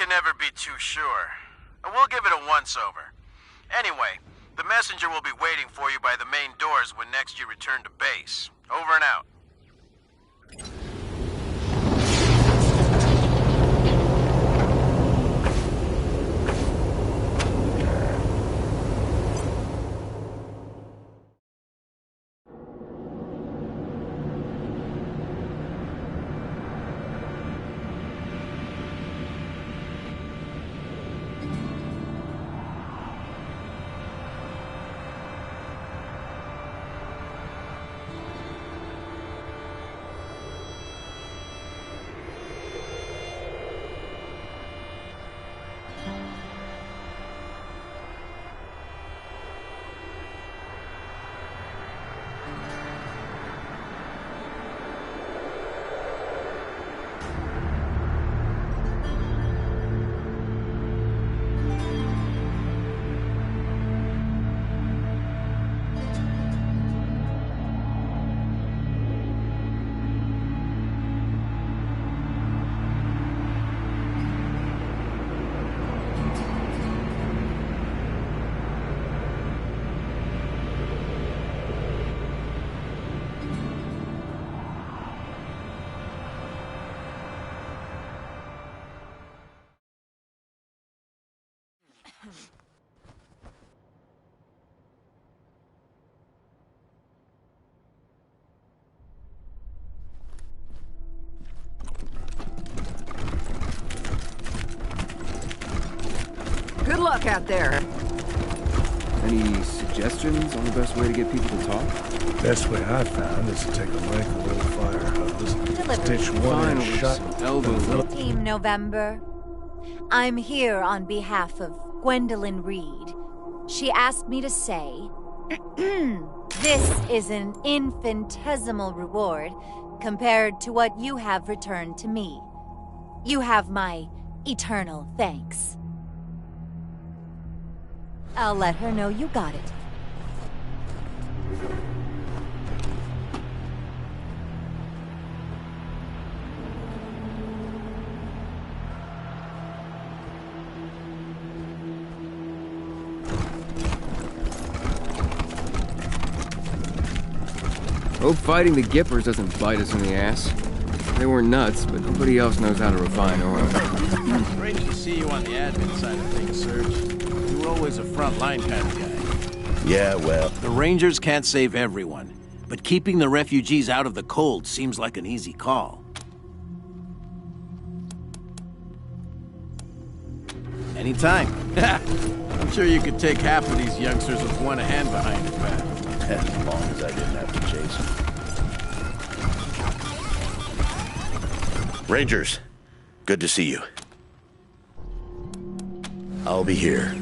can never be too sure. We'll give it a once-over. Anyway, the messenger will be waiting for you by the main doors when next you return to base. Over and out. Good luck out there. Any suggestions on the best way to get people to talk? Best way I've found is to take a length of little fire hose, stitch one end shut, Team November. I'm here on behalf of Gwendolyn Reed. She asked me to say, this is an infinitesimal reward compared to what you have returned to me. You have my eternal thanks. I'll let her know you got it. Hope fighting the Gippers doesn't bite us in the ass. They weren't nuts, but nobody else knows how to refine oil. Great to see you on the admin side of things, Serge. You were always a frontline kind of guy. Yeah, well... The Rangers can't save everyone, but keeping the refugees out of the cold seems like an easy call. Anytime. I'm sure you could take half of these youngsters with one hand behind your back. As long as I didn't have to chase them. Rangers, good to see you. I'll be here.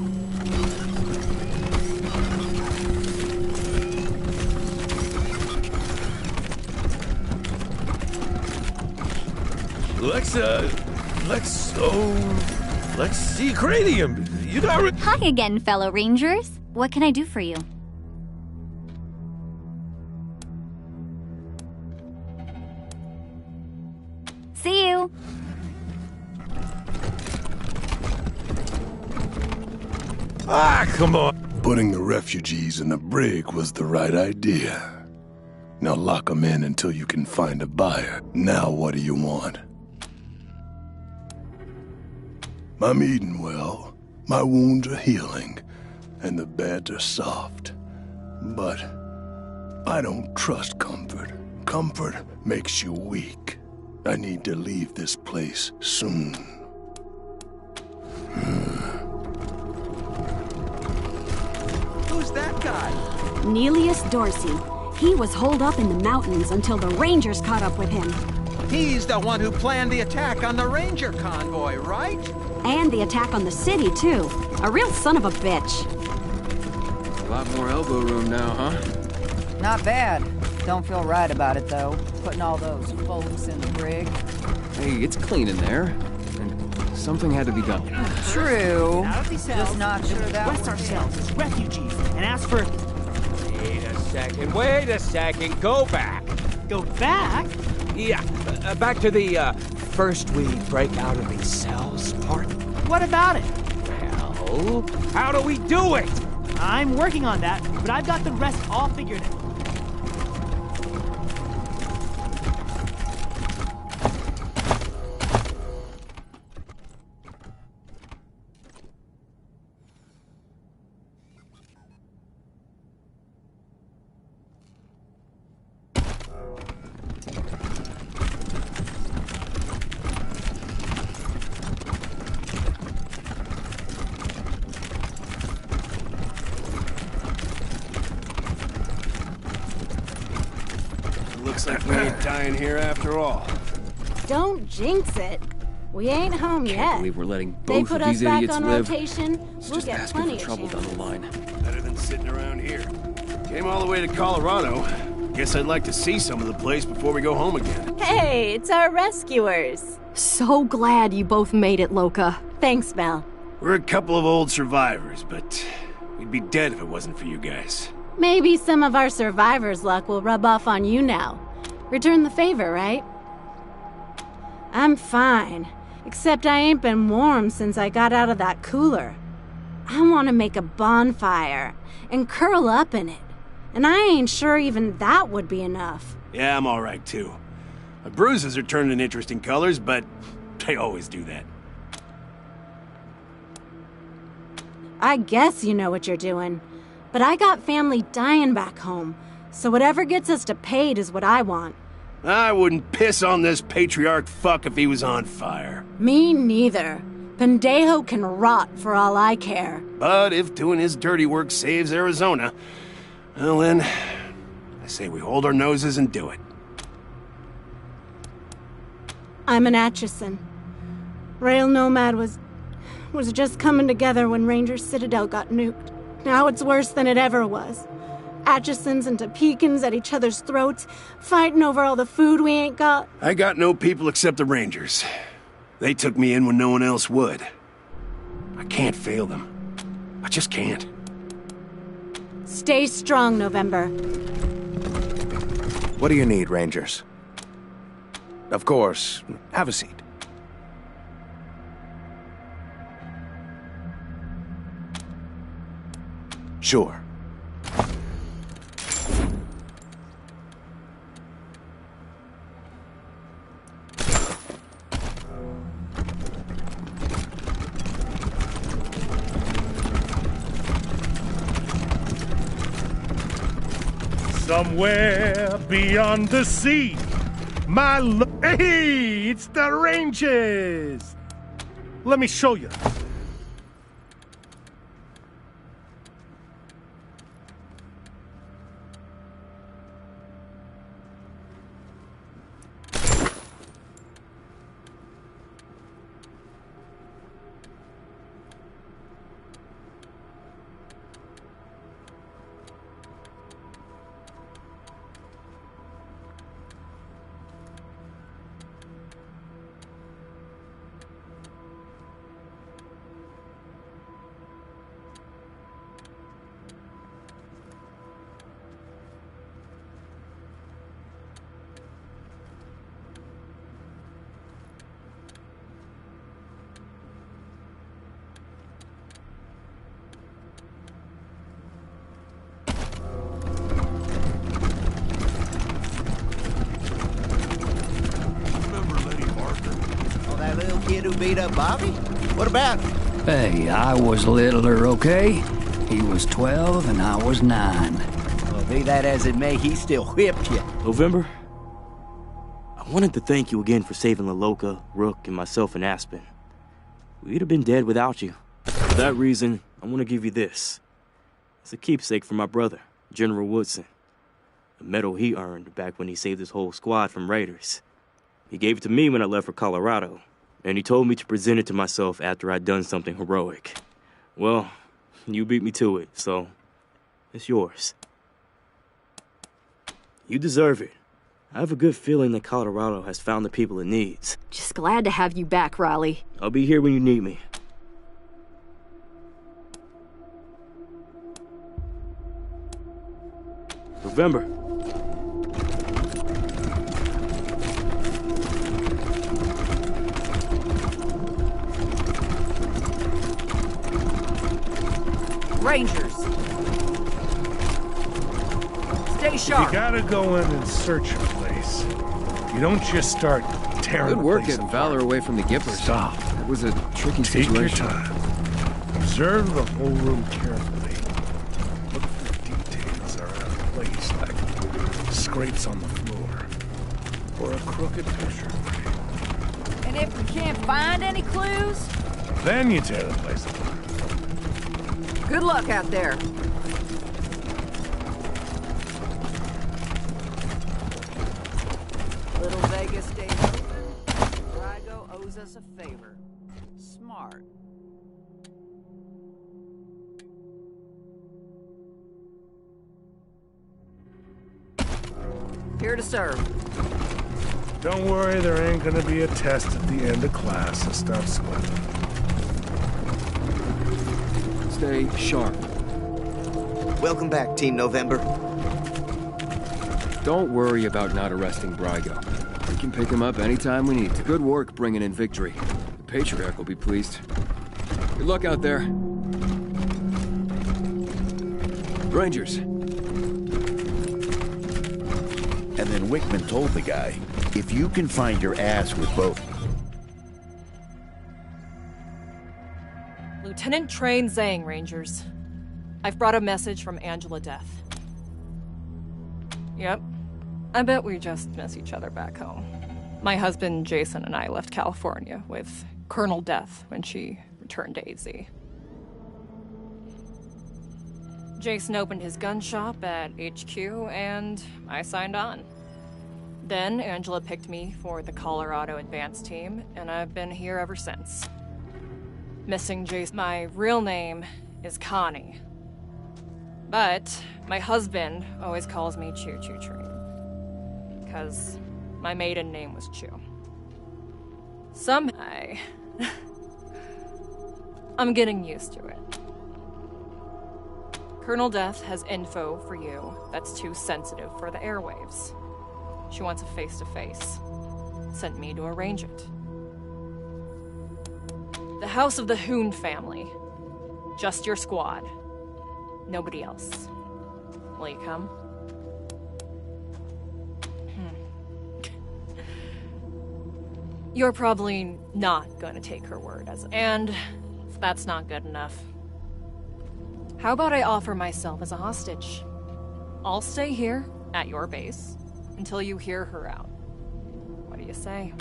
Let's see cranium. You got... Hi again, fellow Rangers. What can I do for you? See you. Ah, come on. Putting the refugees in the brig was the right idea. Now lock them in until you can find a buyer. Now what do you want? I'm eating well, my wounds are healing, and the beds are soft. But I don't trust comfort. Comfort makes you weak. I need to leave this place soon. Who's that guy? Nelius Dorsey. He was holed up in the mountains until the Rangers caught up with him. He's the one who planned the attack on the Ranger convoy, right? And the attack on the city, too. A real son of a bitch. A lot more elbow room now, huh? Not bad. Don't feel right about it, though. Putting all those folks in the brig. Hey, it's clean in there. And something had to be done. True. Just Just not sure that West was ourselves it. as refugees and ask for... Wait a second, go back. Go back? Yeah, back to the, first we break out of these cells part. What about it? Well, how do we do it? I'm working on that, but I've got the rest all figured out. Looks like we ain't dying here after all. Don't jinx it. We ain't home Can't yet. believe we're letting They both put of us these back idiots on live. rotation. It's We'll just get asking plenty for of trouble down chances. the line. Better than sitting around here. Came all the way to Colorado. Guess I'd like to see some of the place before we go home again. Hey, it's our rescuers. So glad you both made it, Loca. Thanks, Mel. We're a couple of old survivors, but we'd be dead if it wasn't for you guys. Maybe some of our survivors' luck will rub off on you now. Return the favor, right? I'm fine. Except I ain't been warm since I got out of that cooler. I want to make a bonfire and curl up in it. And I ain't sure even that would be enough. Yeah, I'm all right, too. My bruises are turning interesting colors, but they always do that. I guess you know what you're doing. But I got family dying back home, so whatever gets us to paid is what I want. I wouldn't piss on this patriarch fuck if he was on fire. Me neither. Pendejo can rot for all I care. But if doing his dirty work saves Arizona, well then, I say we hold our noses and do it. I'm an Atchison. Rail Nomad was just coming together when Ranger Citadel got nuked. Now it's worse than it ever was. Atchisons and Topekans at each other's throats, fighting over all the food we ain't got. I got no people except the Rangers. They took me in when no one else would. I can't fail them. I just can't. Stay strong, November. What do you need, Rangers? Of course, have a seat. Sure. Somewhere beyond the sea, Hey, it's the Rangers! Let me show you. Kid who beat up Bobby? What about him? Hey, I was littler, okay? He was 12 and I was 9. Well, be that as it may, he still whipped you. November, I wanted to thank you again for saving LaLoca, Rook, and myself in Aspen. We'd have been dead without you. For that reason, I want to give you this. It's a keepsake for my brother, General Woodson. A medal he earned back when he saved his whole squad from raiders. He gave it to me when I left for Colorado. And he told me to present it to myself after I'd done something heroic. Well, you beat me to it, so it's yours. You deserve it. I have a good feeling that Colorado has found the people it needs. Just glad to have you back, Raleigh. I'll be here when you need me. November. Rangers! Stay sharp! You gotta go in and search a place. You don't just start tearing Good work the place getting apart. Valor away from the Gippers. Stop. It was a tricky Take situation. your time. Observe the whole room carefully. Look for details that are out of place, like scrapes on the floor, or a crooked picture frame. And if we can't find any clues, Then you tear the place apart. good luck out there. Little Vegas stays open. Rygo owes us a favor. Smart. Here to serve. Don't worry, there ain't gonna be a test at the end of class, so stop sweating. Stay sharp. Welcome back, Team November. Don't worry about not arresting Brygo. We can pick him up anytime we need to. Good work bringing in victory. The Patriarch will be pleased. Good luck out there. Rangers. And then Wickman told the guy, if you can find your ass with both. Lieutenant Train Zhang, Rangers. I've brought a message from Angela Death. Yep. I bet we just miss each other back home. My husband, Jason, and I left California with Colonel Death when she returned to AZ. Jason opened his gun shop at HQ, and I signed on. Then Angela picked me for the Colorado Advance Team, and I've been here ever since. Missing Jason. My real name is Connie. But my husband always calls me Choo Choo Train. Because my maiden name was Chew. I'm getting used to it. Colonel Death has info for you that's too sensitive for the airwaves. She wants a face-to-face. Sent me to arrange it. The House of the Hoon family. Just your squad. Nobody else. Will you come? You're probably not going to take her word and if that's not good enough, how about I offer myself as a hostage? I'll stay here at your base until you hear her out. What do you say?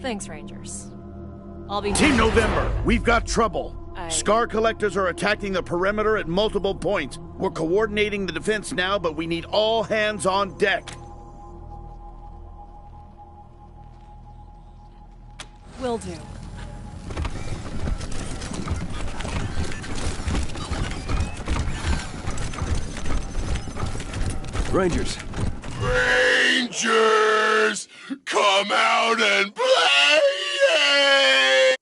Thanks, Rangers. I'll be— Team November, we've got trouble. Scar collectors are attacking the perimeter at multiple points. We're coordinating the defense now, but we need all hands on deck. Will do. Rangers. Rangers! Come out and play!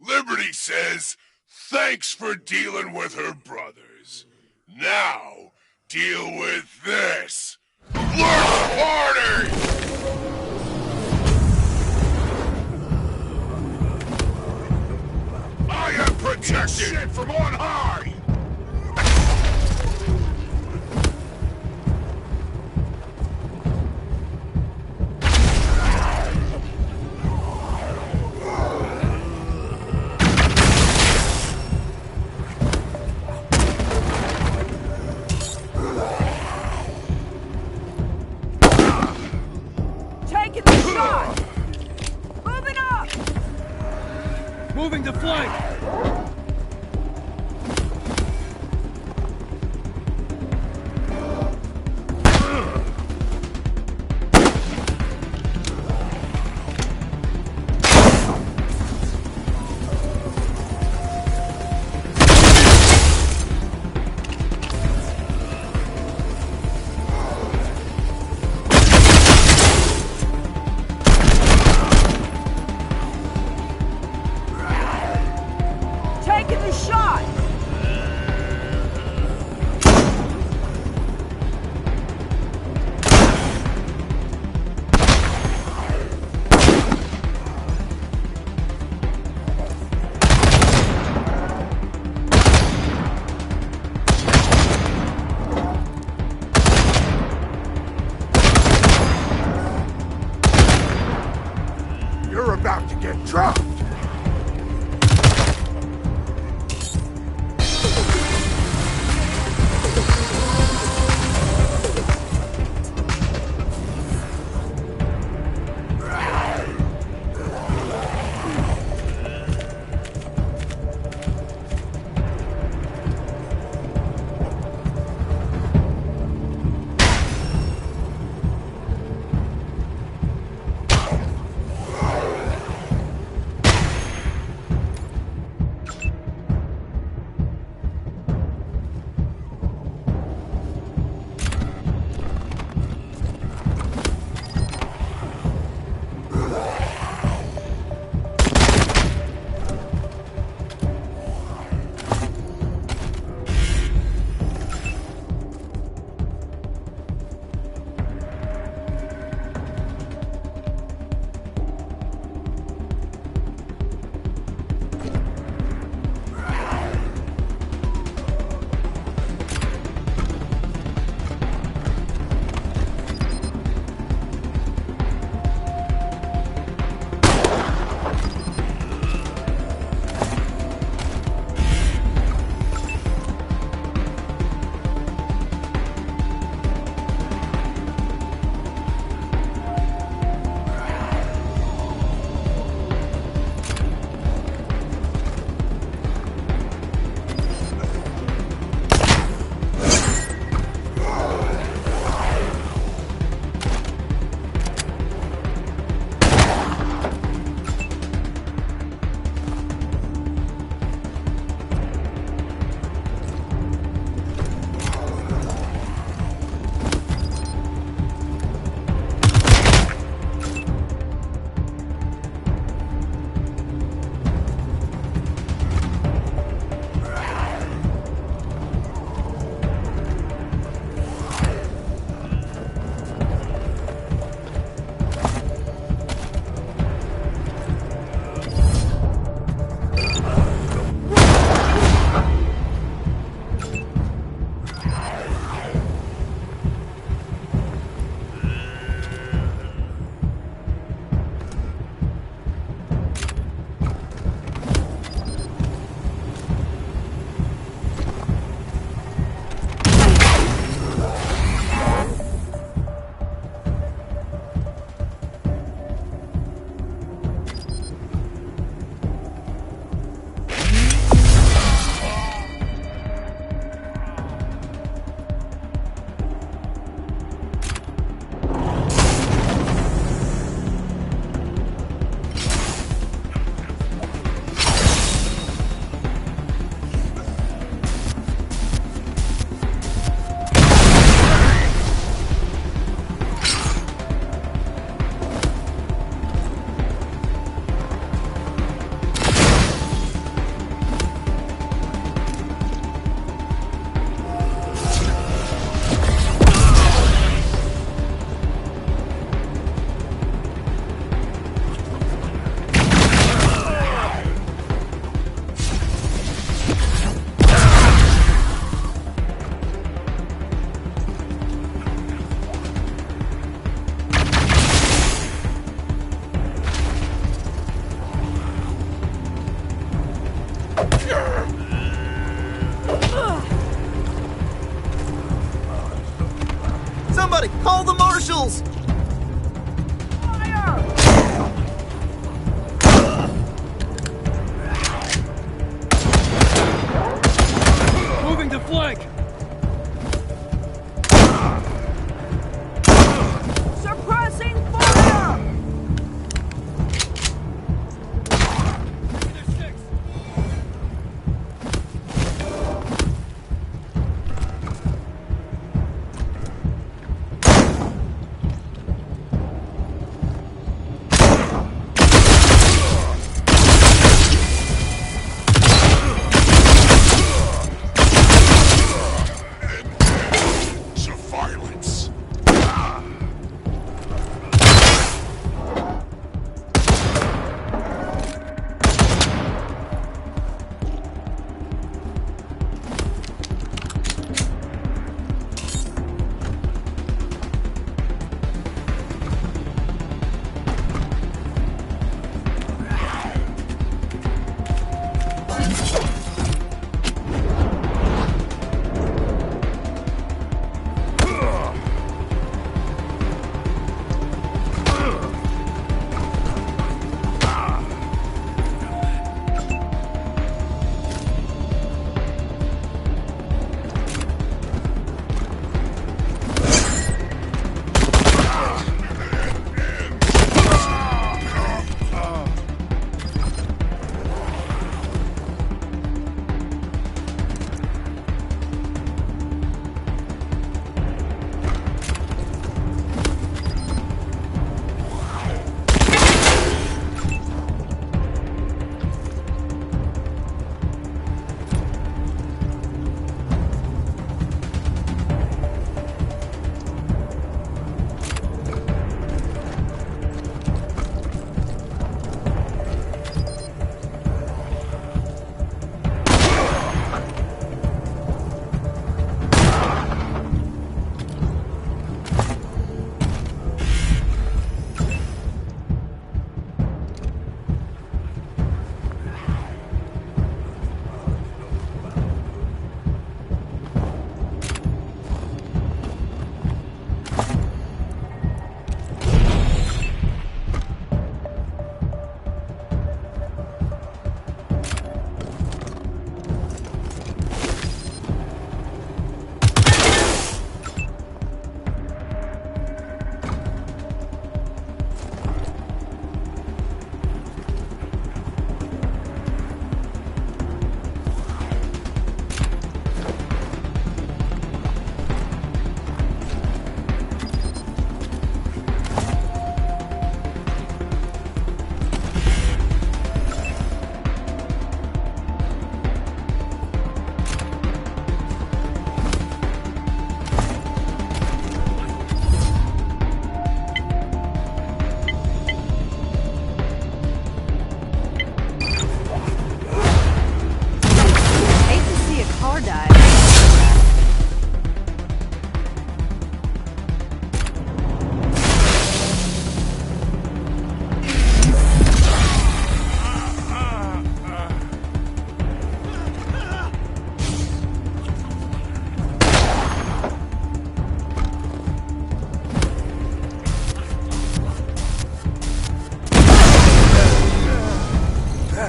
Liberty says, thanks for dealing with her brothers. Now, deal with this. Let's party! I am protected shit from on high! Taking the shot! Moving up! Moving to flank! You're about to get dropped!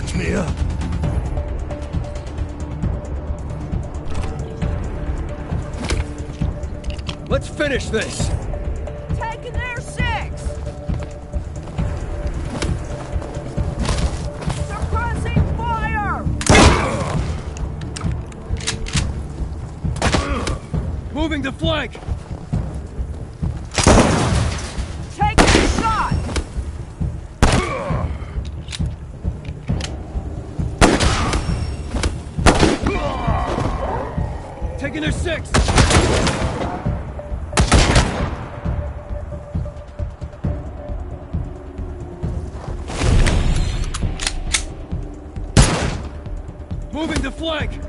patch me up. Let's finish this! Taking their 6! Suppressing fire! Moving to flank! Taking a shot! Taking their 6! Moving to flank!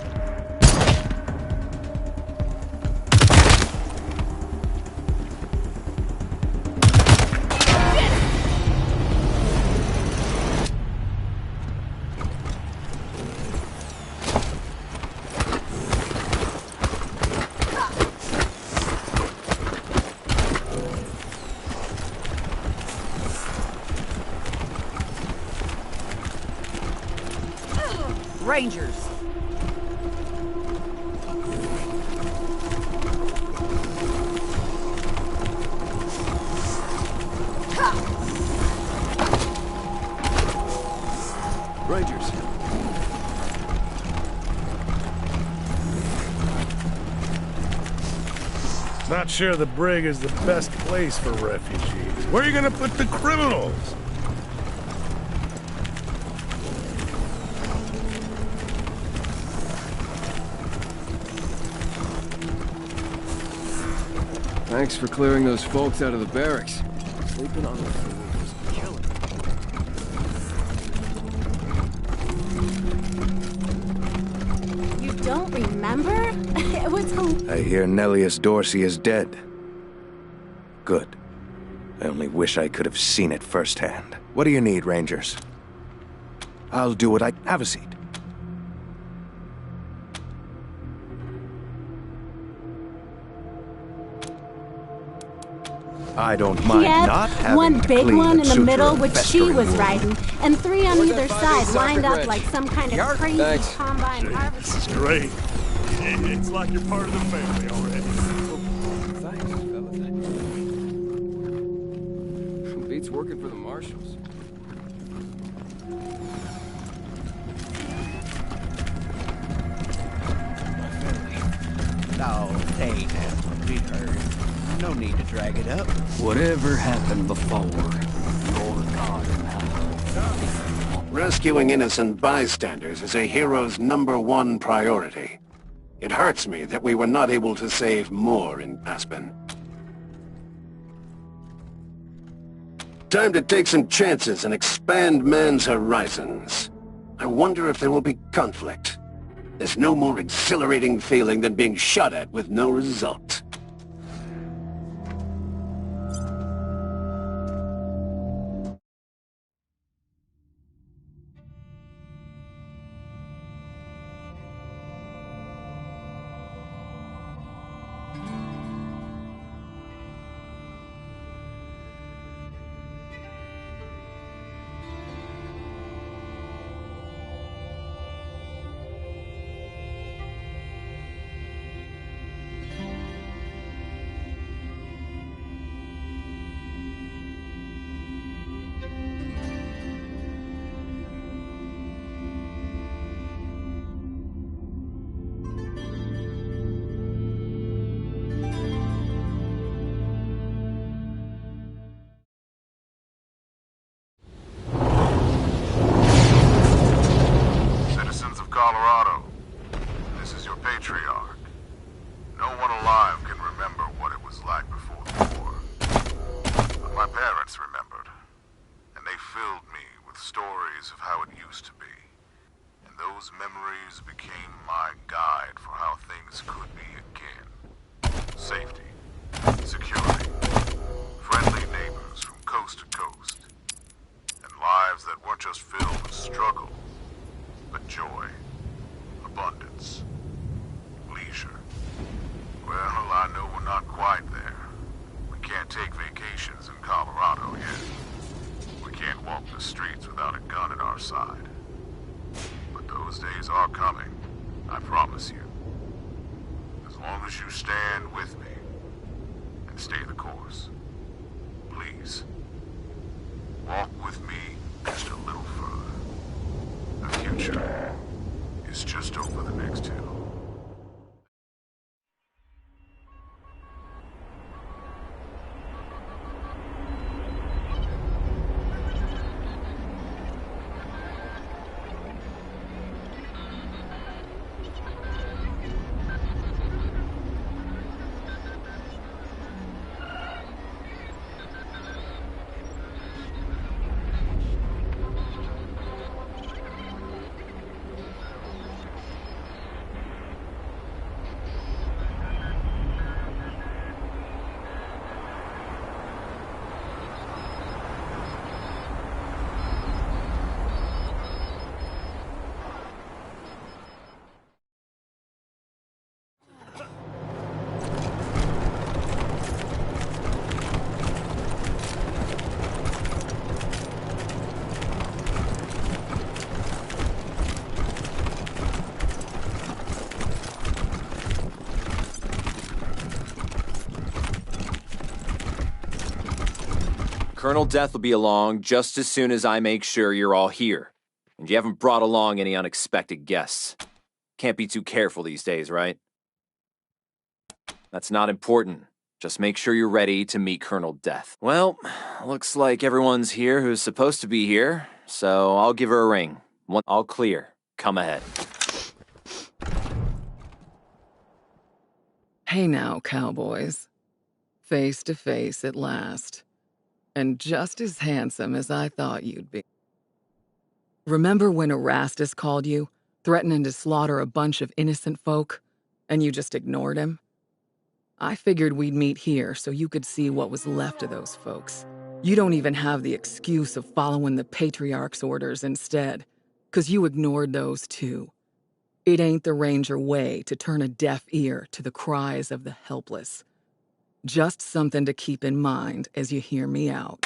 Rangers. Rangers. Not sure the brig is the best place for refugees. Where are you gonna put the criminals? Thanks for clearing those folks out of the barracks. Sleeping on the floor was killing You don't remember? It was I hear Nellius Dorsey is dead. Good. I only wish I could have seen it firsthand. What do you need, Rangers? I'll do what I... Have a seat. I don't mind He had not having one to big clean one and in the suture middle, a which she festering was wound. riding, and 3 on Where's either that 5-8 side, soccer lined up wrench? like some kind of crazy Thanks. combine harvest. This is great. It's like you're part of the family already. Thanks, fellas. Beats working for the marshals. Oh, hey, now, we heard. No need to drag it up. Whatever happened before, you're gone now. Rescuing innocent bystanders is a hero's #1 priority. It hurts me that we were not able to save more in Aspen. Time to take some chances and expand man's horizons. I wonder if there will be conflict. There's no more exhilarating feeling than being shot at with no result. Colorado, this is your patriarch. No one alive can remember what it was like before the war. But my parents remembered, and they filled me with stories of how it used to be. And those memories became my guide for how things could be again. Safety, security, friendly neighbors from coast to coast, and lives that weren't just filled with struggle, but joy, abundance, leisure. Well, I know we're not quite there. We can't take vacations in Colorado yet. We can't walk the streets without a gun at our side. Those days are coming, I promise you. As long as you stand with me and stay the course. Please, walk with me just a little further. The future is just over the next hill. Colonel Death will be along just as soon as I make sure you're all here. And you haven't brought along any unexpected guests. Can't be too careful these days, right? That's not important. Just make sure you're ready to meet Colonel Death. Well, looks like everyone's here who's supposed to be here, so I'll give her a ring. All clear. Come ahead. Hey now, cowboys. Face to face at last. And just as handsome as I thought you'd be. Remember when Erastus called you, threatening to slaughter a bunch of innocent folk, and you just ignored him? I figured we'd meet here so you could see what was left of those folks. You don't even have the excuse of following the Patriarch's orders instead, 'cause you ignored those too. It ain't the Ranger way to turn a deaf ear to the cries of the helpless. Just something to keep in mind as you hear me out.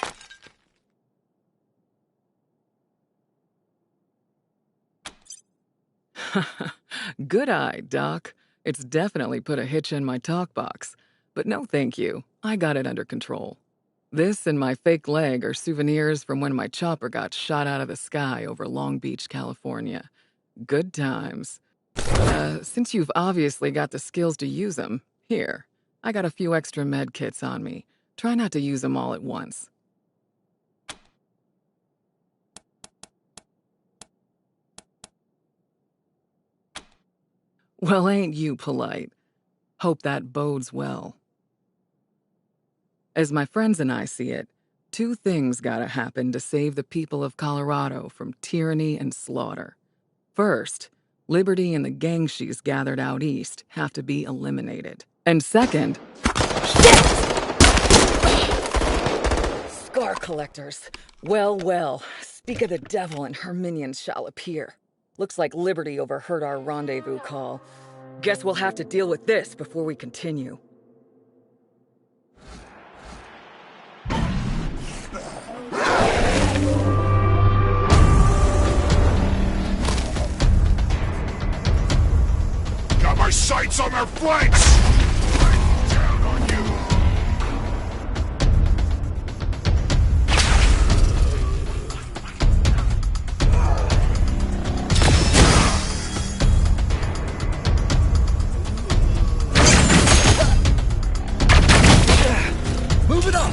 Good eye, Doc. It's definitely put a hitch in my talk box. But no thank you. I got it under control. This and my fake leg are souvenirs from when my chopper got shot out of the sky over Long Beach, California. Good times. Since you've obviously got the skills to use them, here. I got a few extra med kits on me. Try not to use them all at once. Well, ain't you polite? Hope that bodes well. As my friends and I see it, two things gotta happen to save the people of Colorado from tyranny and slaughter. First, Liberty and the gang she's gathered out east have to be eliminated. And second... Shit! Scar collectors. Well, speak of the devil and her minions shall appear. Looks like Liberty overheard our rendezvous call. Guess we'll have to deal with this before we continue. Got my sights on their flanks! Right down on you! Move it up!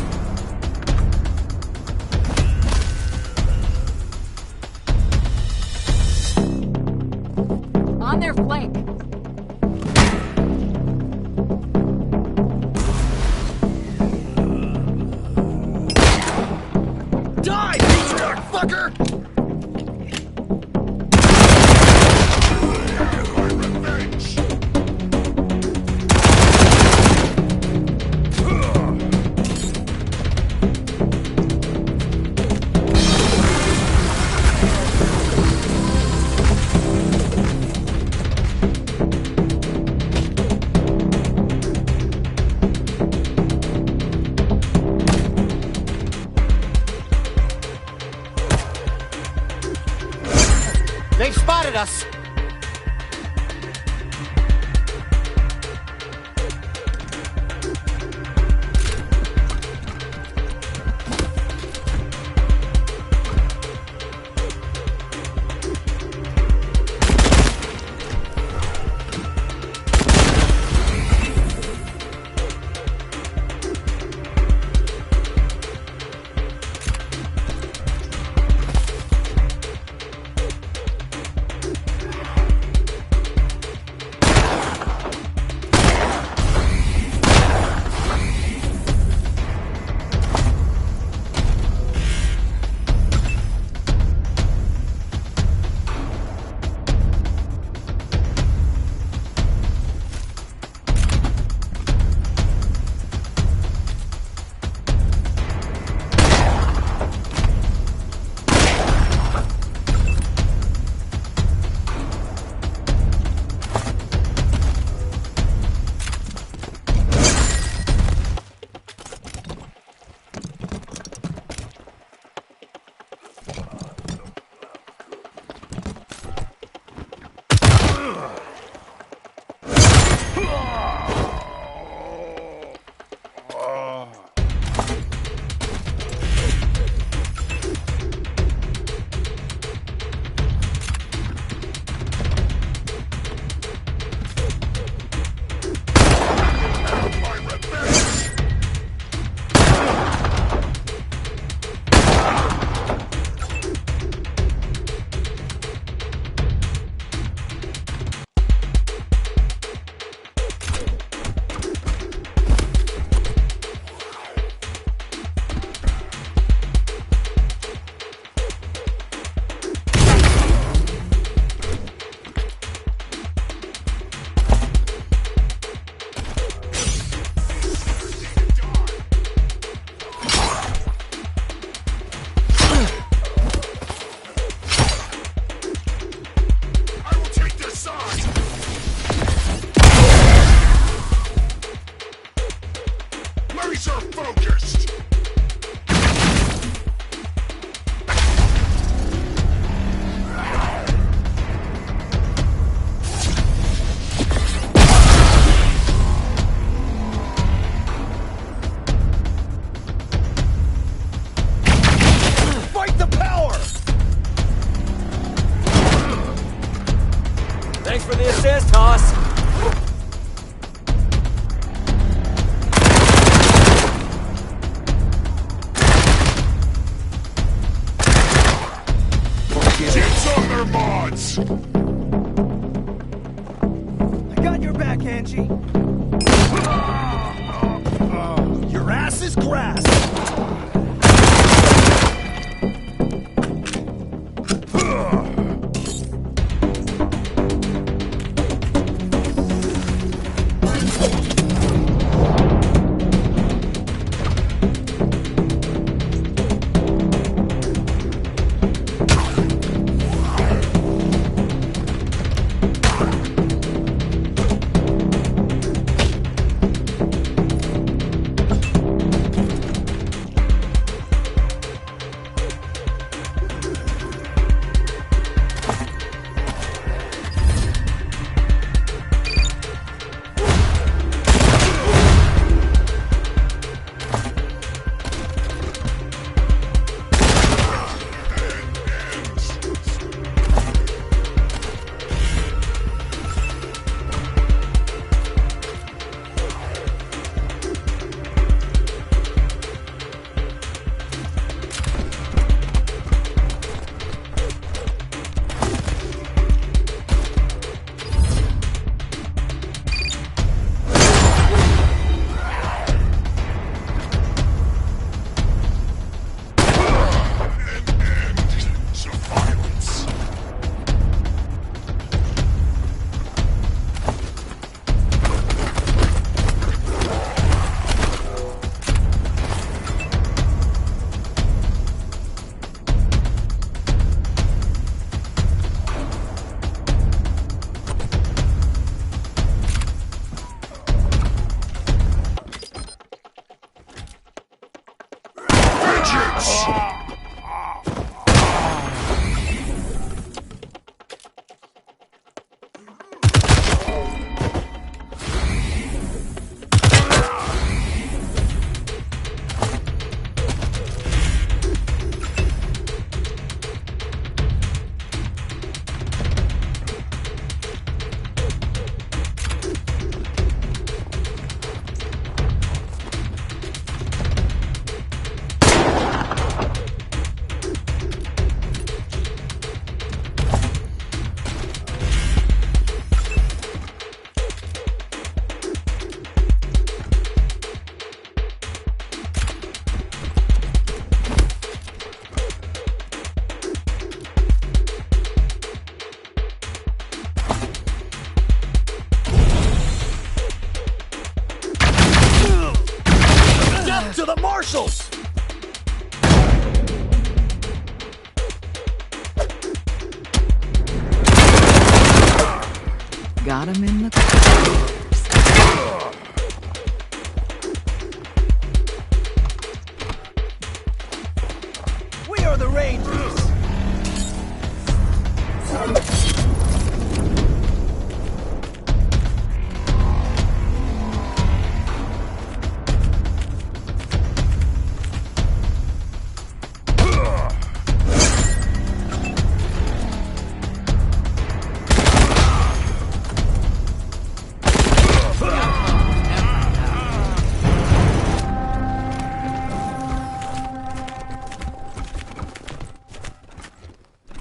On their flank! Die, patriarch fucker! They've spotted us. for the assist, Hoss. Jits on their mods! I got your back, Angie. Your ass is grass! To the marshals! Got him in the... We are the Rangers!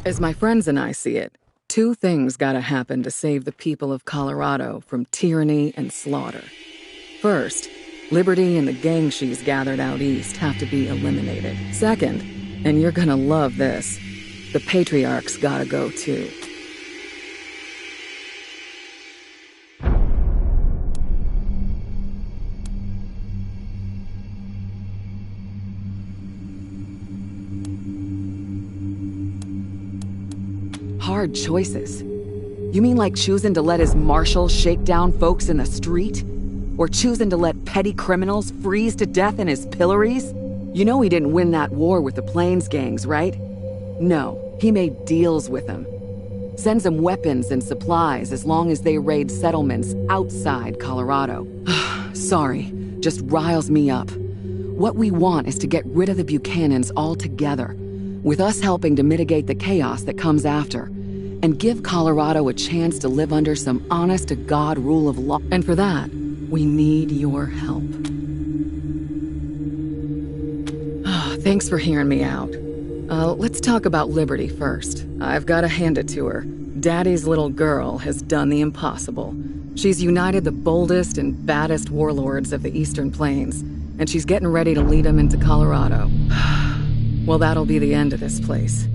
As my friends and I see it, two things gotta happen to save the people of Colorado from tyranny and slaughter. First, Liberty and the gang she's gathered out east have to be eliminated. Second, and you're gonna love this, the Patriarch's gotta go too. Hard choices. You mean like choosing to let his marshals shake down folks in the street? Or choosing to let petty criminals freeze to death in his pillories? You know he didn't win that war with the Plains gangs, right? No, he made deals with them. Sends them weapons and supplies as long as they raid settlements outside Colorado. Sorry, just riles me up. What we want is to get rid of the Buchanans altogether, with us helping to mitigate the chaos that comes after. and give Colorado a chance to live under some honest-to-God rule of law. And for that, we need your help. Thanks for hearing me out. Let's talk about Liberty first. I've got to hand it to her. Daddy's little girl has done the impossible. She's united the boldest and baddest warlords of the Eastern Plains, and she's getting ready to lead them into Colorado. Well, that'll be the end of this place.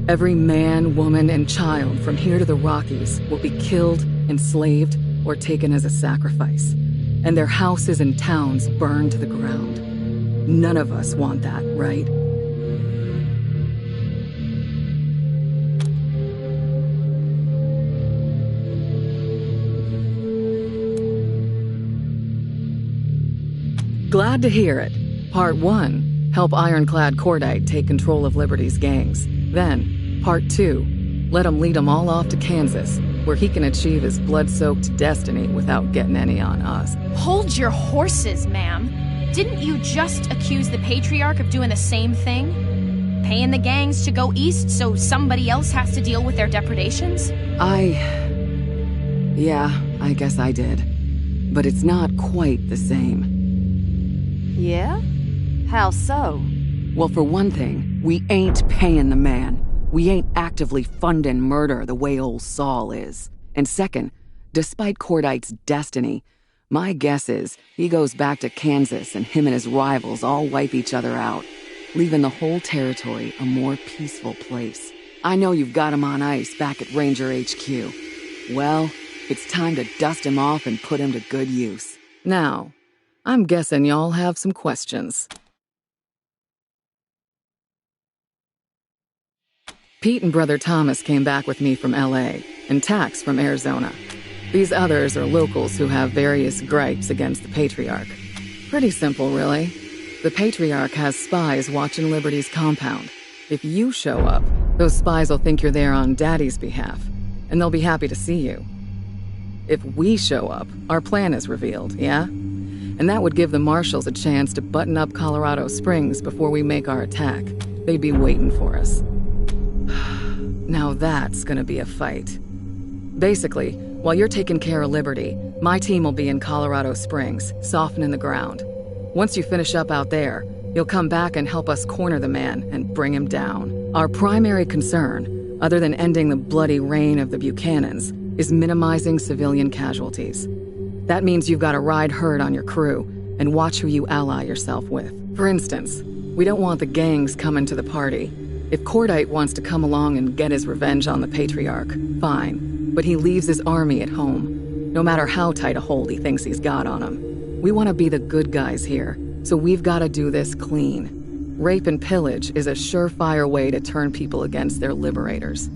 Every man, woman, and child from here to the Rockies will be killed, enslaved, or taken as a sacrifice, and their houses and towns burned to the ground. None of us want that, right? Glad to hear it. Part 1, help Ironclad Cordite take control of Liberty's gangs. Then, Part 2, let him lead them all off to Kansas, where he can achieve his blood-soaked destiny without getting any on us. Hold your horses, ma'am. Didn't you just accuse the Patriarch of doing the same thing? Paying the gangs to go east so somebody else has to deal with their depredations? Yeah, I guess I did. But it's not quite the same. Yeah? How so? Well, for one thing, we ain't paying the man. We ain't actively funding murder the way old Saul is. And second, despite Cordite's destiny, my guess is he goes back to Kansas and him and his rivals all wipe each other out, leaving the whole territory a more peaceful place. I know you've got him on ice back at Ranger HQ. Well, it's time to dust him off and put him to good use. Now, I'm guessing y'all have some questions. Pete and Brother Thomas came back with me from LA, and Tax from Arizona. These others are locals who have various gripes against the Patriarch. Pretty simple, really. The Patriarch has spies watching Liberty's compound. If you show up, those spies will think you're there on Daddy's behalf, and they'll be happy to see you. If we show up, our plan is revealed, yeah? And that would give the Marshals a chance to button up Colorado Springs before we make our attack. They'd be waiting for us. Now that's gonna be a fight. Basically, while you're taking care of Liberty, my team will be in Colorado Springs, softening the ground. Once you finish up out there, you'll come back and help us corner the man and bring him down. Our primary concern, other than ending the bloody reign of the Buchanans, is minimizing civilian casualties. That means you've got to ride herd on your crew and watch who you ally yourself with. For instance, we don't want the gangs coming to the party. If Cordite wants to come along and get his revenge on the Patriarch, fine. But he leaves his army at home, no matter how tight a hold he thinks he's got on him. We want to be the good guys here, so we've got to do this clean. Rape and pillage is a surefire way to turn people against their liberators.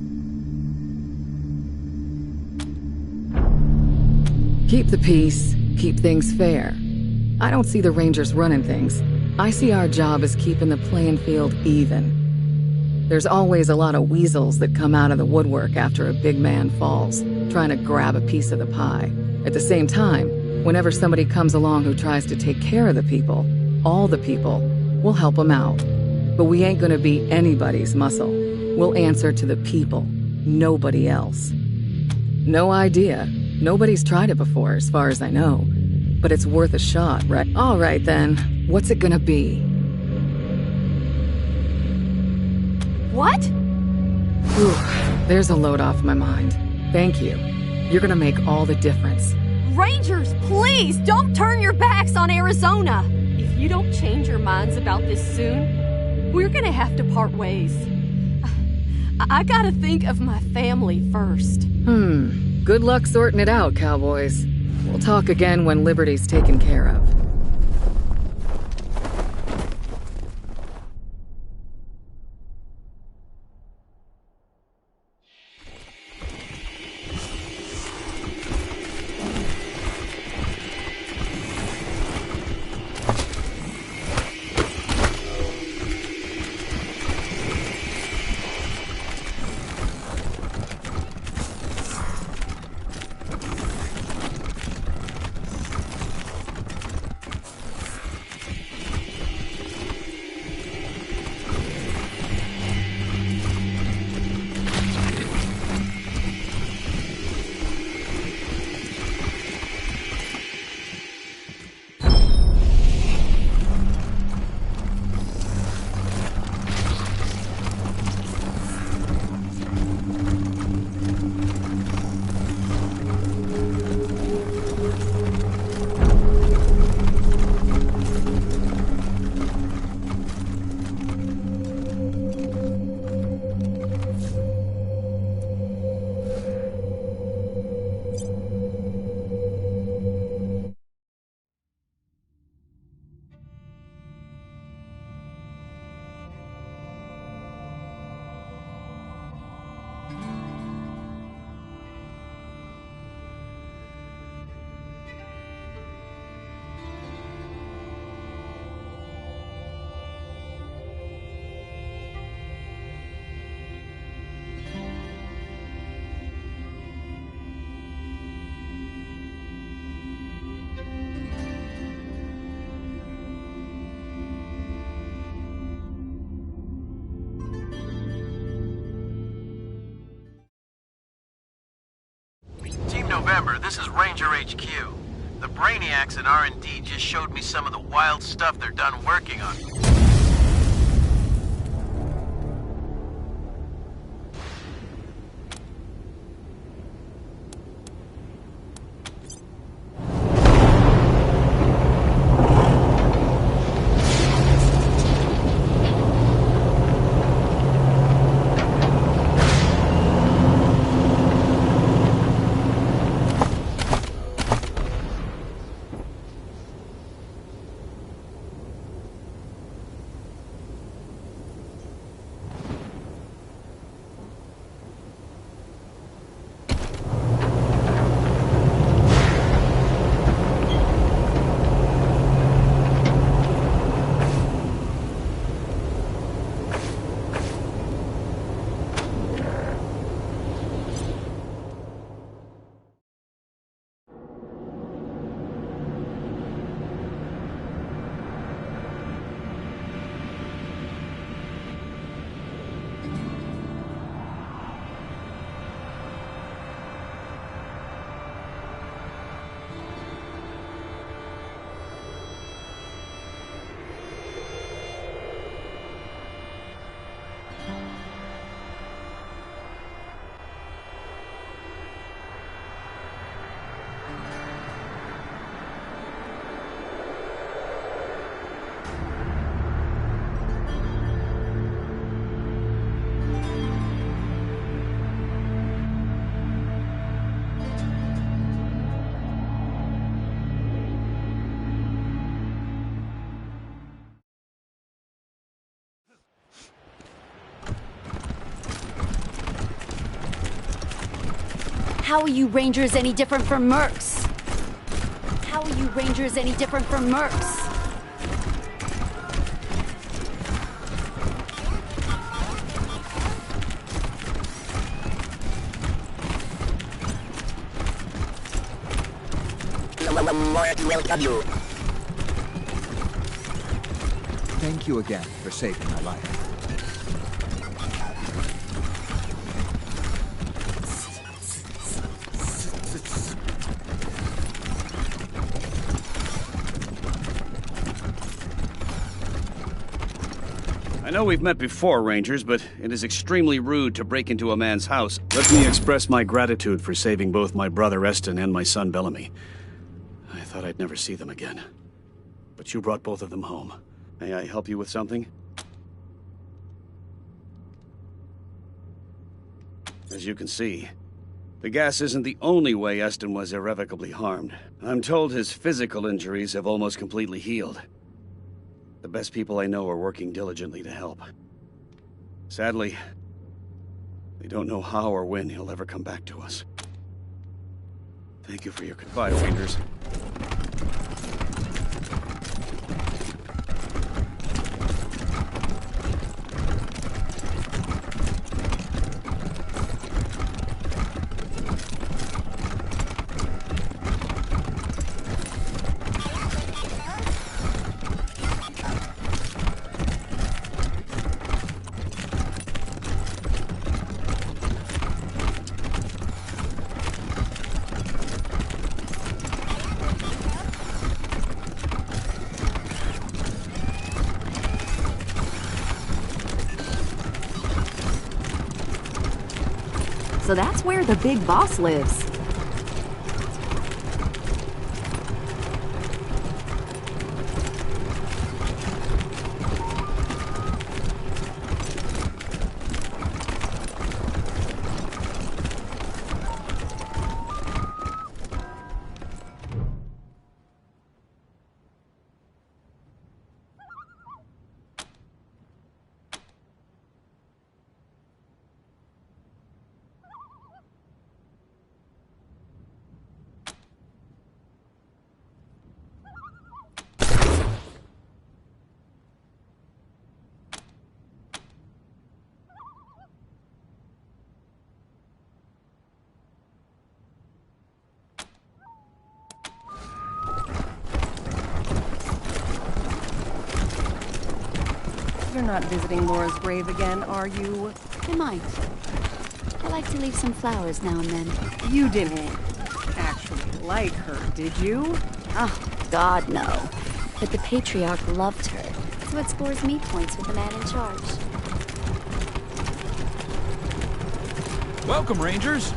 Keep the peace, keep things fair. I don't see the Rangers running things. I see our job as keeping the playing field even. There's always a lot of weasels that come out of the woodwork after a big man falls, trying to grab a piece of the pie. At the same time, whenever somebody comes along who tries to take care of the people, all the people, we'll help them out. But we ain't gonna be anybody's muscle. We'll answer to the people, nobody else. No idea. Nobody's tried it before, as far as I know. But it's worth a shot, right? All right, then. What's it gonna be? What? Whew, there's a load off my mind. Thank you. You're gonna make all the difference. Rangers, please don't turn your backs on Arizona. If you don't change your minds about this soon, we're gonna have to part ways. I gotta think of my family first. Good luck sorting it out, cowboys. We'll talk again when Liberty's taken care of. remember, this is Ranger HQ. The Brainiacs in R&D just showed me some of the wild stuff they're done working on. How are you Rangers any different from mercs? How are you Rangers any different from mercs? Thank you again for saving my life. I know we've met before, Rangers, but it is extremely rude to break into a man's house. Let me express my gratitude for saving both my brother Eston and my son Bellamy. I thought I'd never see them again. But you brought both of them home. May I help you with something? As you can see, the gas isn't the only way Eston was irrevocably harmed. I'm told his physical injuries have almost completely healed. The best people I know are working diligently to help. Sadly, they don't know how or when he'll ever come back to us. Thank you for your goodbye, Rangers. So that's where the big boss lives. You're not visiting Laura's grave again, are you? I might. I like to leave some flowers now and then. You didn't, actually. like her, did you? Oh, God, no. But the Patriarch loved her, so it scores me points with the man in charge. Welcome, Rangers.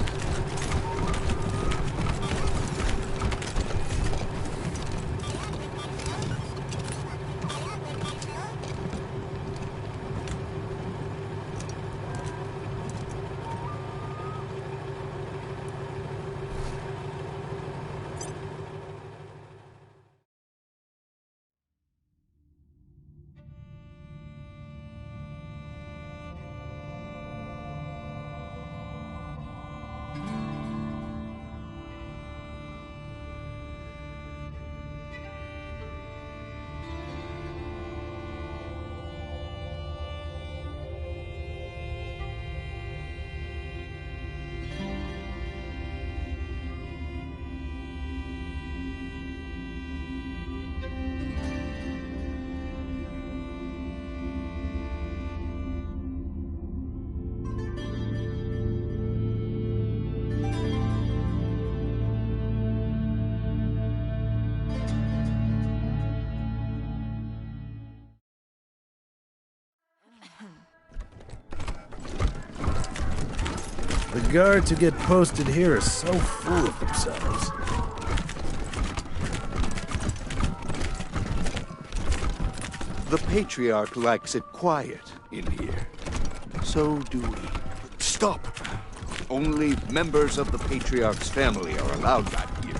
The guards who get posted here are so full of themselves. The Patriarch likes it quiet in here. So do we. Stop! Only members of the Patriarch's family are allowed back here.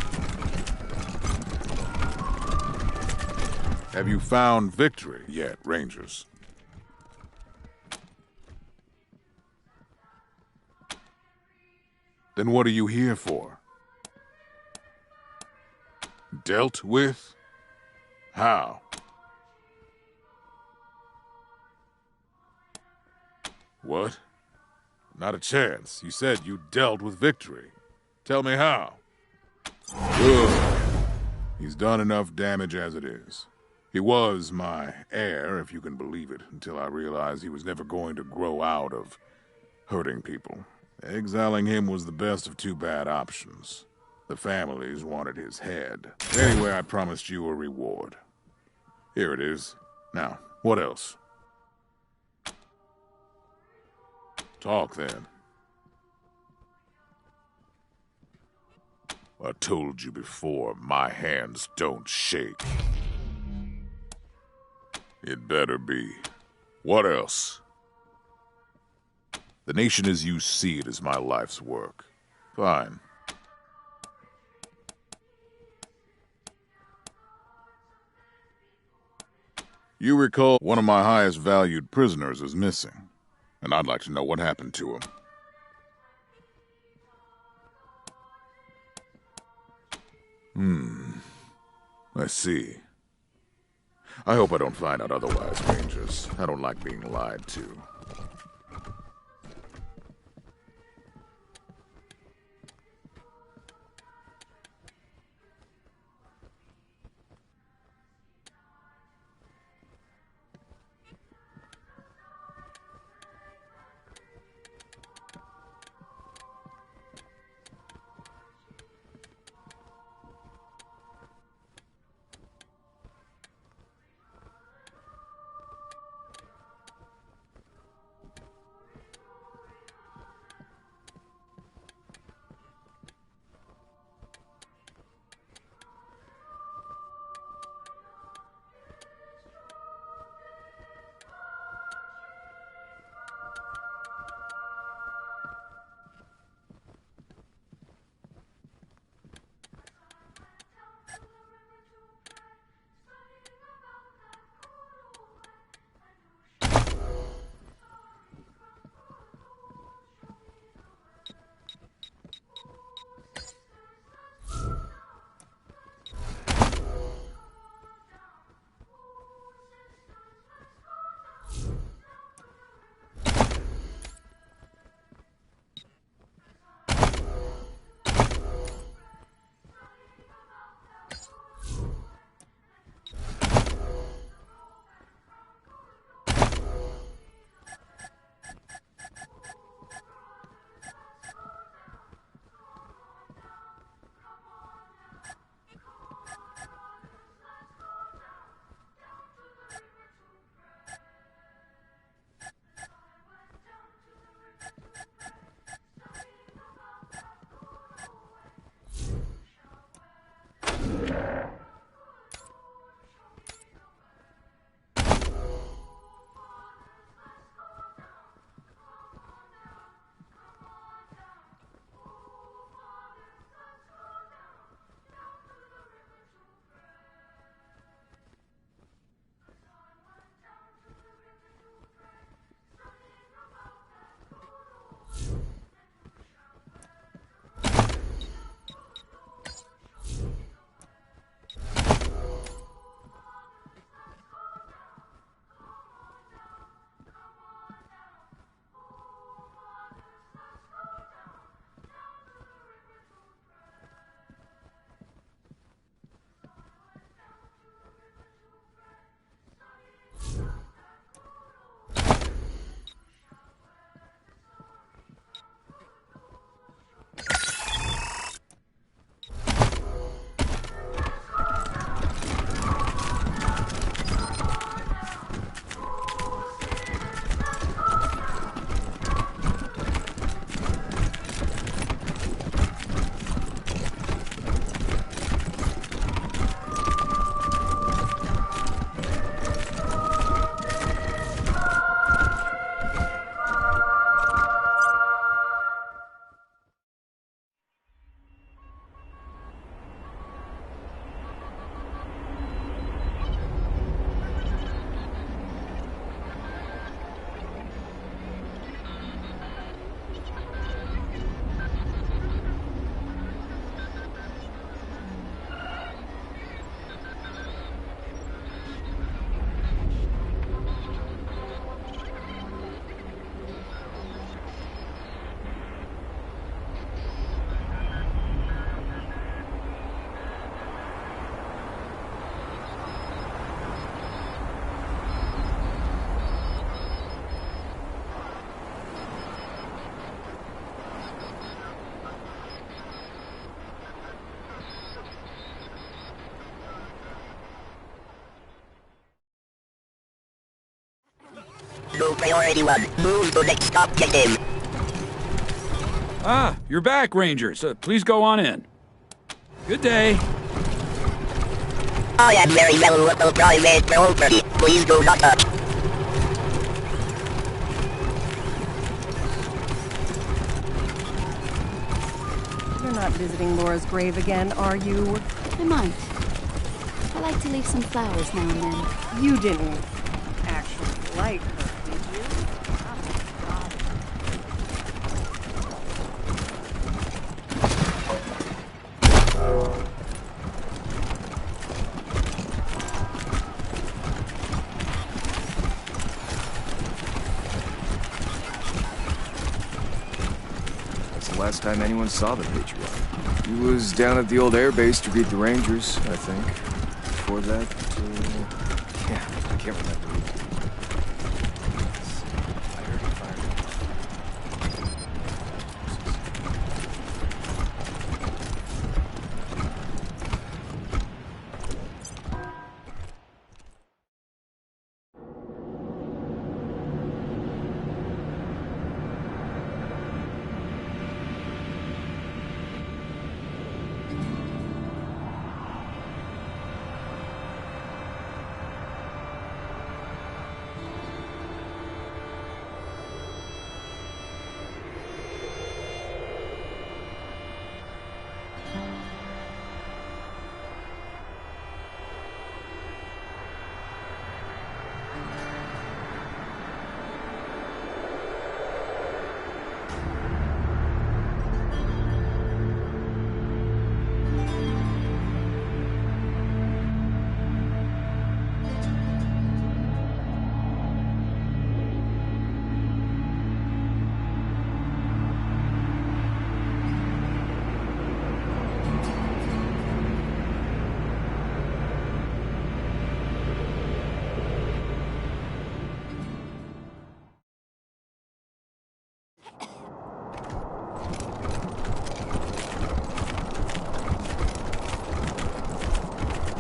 Have you found victory yet, Rangers? Then what are you here for? Dealt with? How? What? Not a chance. You said you dealt with victory. Tell me how. Good. He's done enough damage as it is. He was my heir, if you can believe it, until I realized he was never going to grow out of hurting people. Exiling him was the best of two bad options. The families wanted his head. Anyway, I promised you a reward. Here it is. Now, what else? Talk then. I told you before, my hands don't shake. It better be. What else? The nation as you see it is my life's work. Fine. You recall one of my highest valued prisoners is missing, and I'd like to know what happened to him. I see. I hope I don't find out otherwise, Rangers. I don't like being lied to. Priority 1. Move to next objective. Ah, you're back, Rangers. Please go on in. Good day. I am very valuable private property. Please do not touch. You're not visiting Laura's grave again, are you? I might. I like to leave some flowers now and then. You didn't actually like her, did you? That's the last time anyone saw the Patriarch. He was down at the old airbase to greet the Rangers, I think. Before that, yeah, I can't remember. I heard he fired.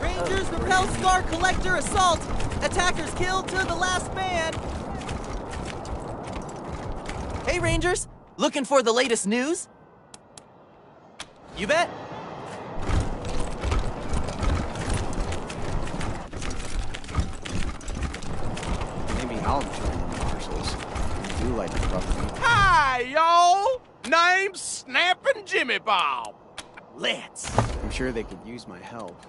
Rangers repel Scar Collector assault! Attackers killed to the last man! Hey Rangers, looking for the latest news? You bet! Maybe I'll join the marshals. I do like to rough me. Hi, y'all! Name's Snappin' Jimmy Bob. Let's. I'm sure they could use my help.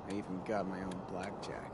I even got my own blackjack.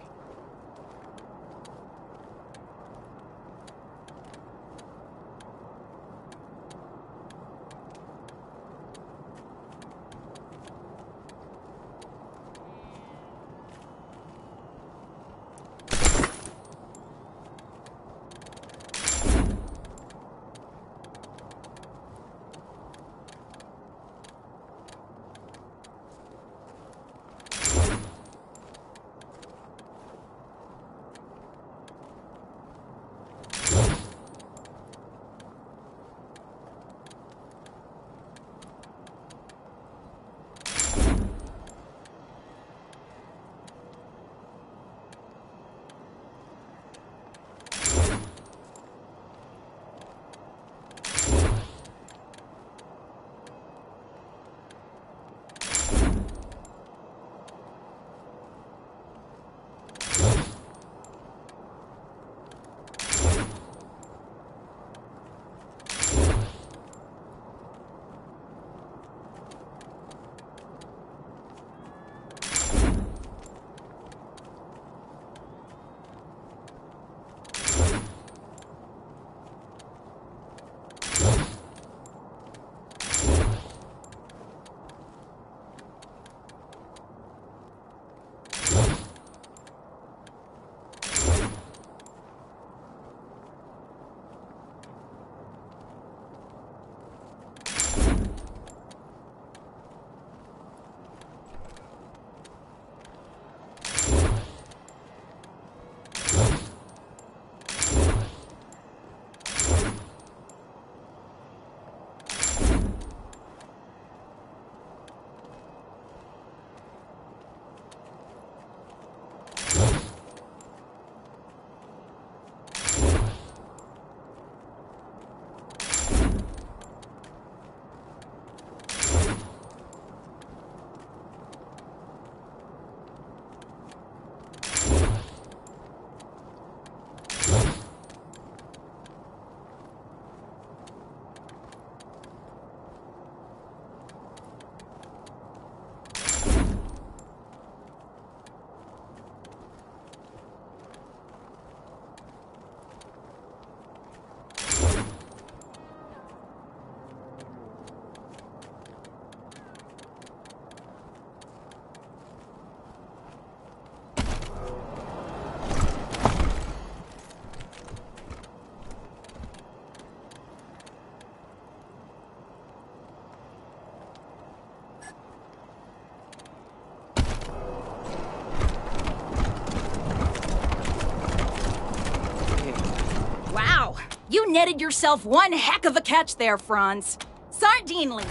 netted yourself one heck of a catch there, Franz. Sardinely.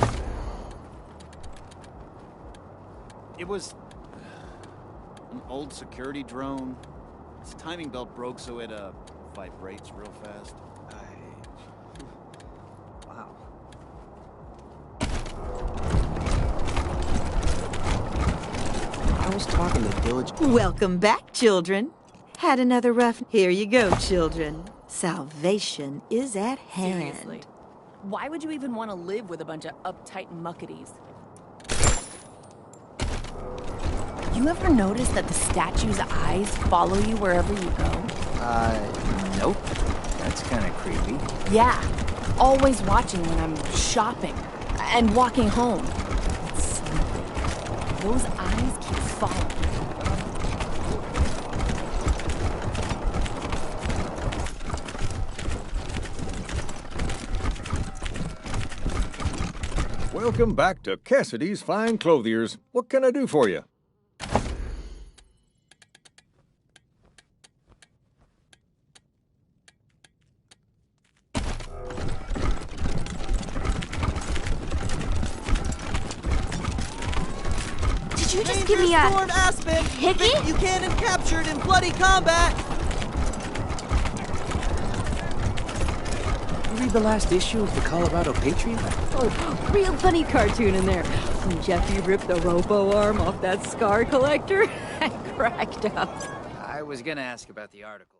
It was an old security drone. Its timing belt broke, so it vibrates real fast. Wow. I was talking to Village. Welcome back, children. Had another rough... Here you go, children. Salvation is at hand. Seriously. Why would you even want to live with a bunch of uptight muckaties? You ever notice that the statue's eyes follow you wherever you go? Nope. That's kind of creepy. Yeah. Always watching when I'm shopping and walking home. It's sleeping. Those eyes keep following. Welcome back to Cassidy's Fine Clothiers. What can I do for you? Did you just give me a... Stormed Aspen! hickey? Buchanan captured in bloody combat! You read the last issue of the Colorado Patriot? Oh, real funny cartoon in there. When Jeffy ripped the robo arm off that scar collector, I cracked up. I was gonna ask about the article.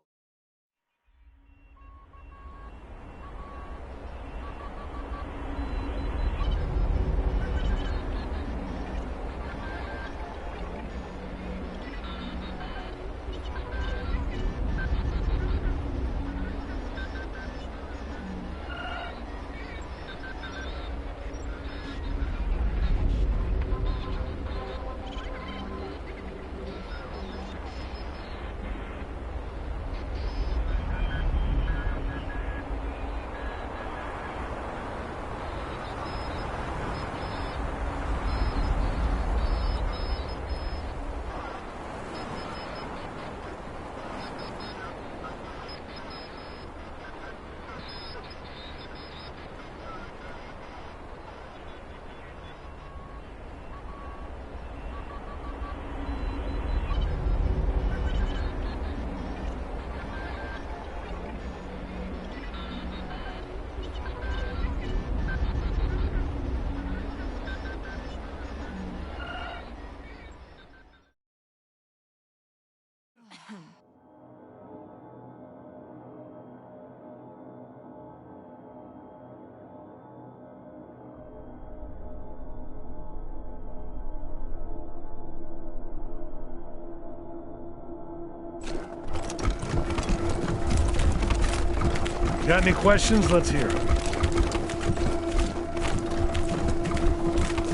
Got any questions? Let's hear 'em.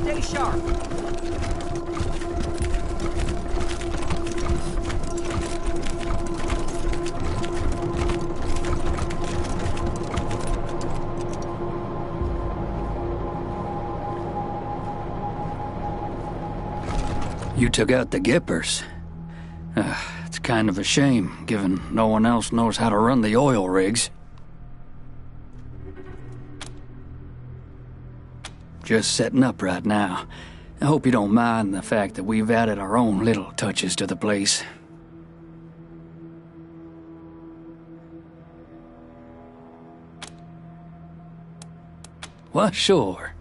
Stay sharp. You took out the Gippers. It's kind of a shame, given no one else knows how to run the oil rigs. Just setting up right now. I hope you don't mind the fact that we've added our own little touches to the place. Well, sure.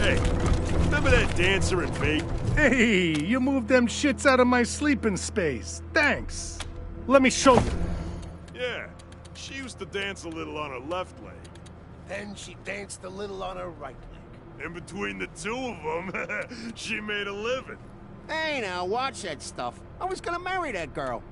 Hey, remember that dancer in Bait? Hey, you moved them shits out of my sleeping space. Thanks. Let me show you. Yeah, she used to dance a little on her left leg. Then she danced a little on her right leg. In between the two of them, she made a living. Hey, now, watch that stuff. I was gonna marry that girl.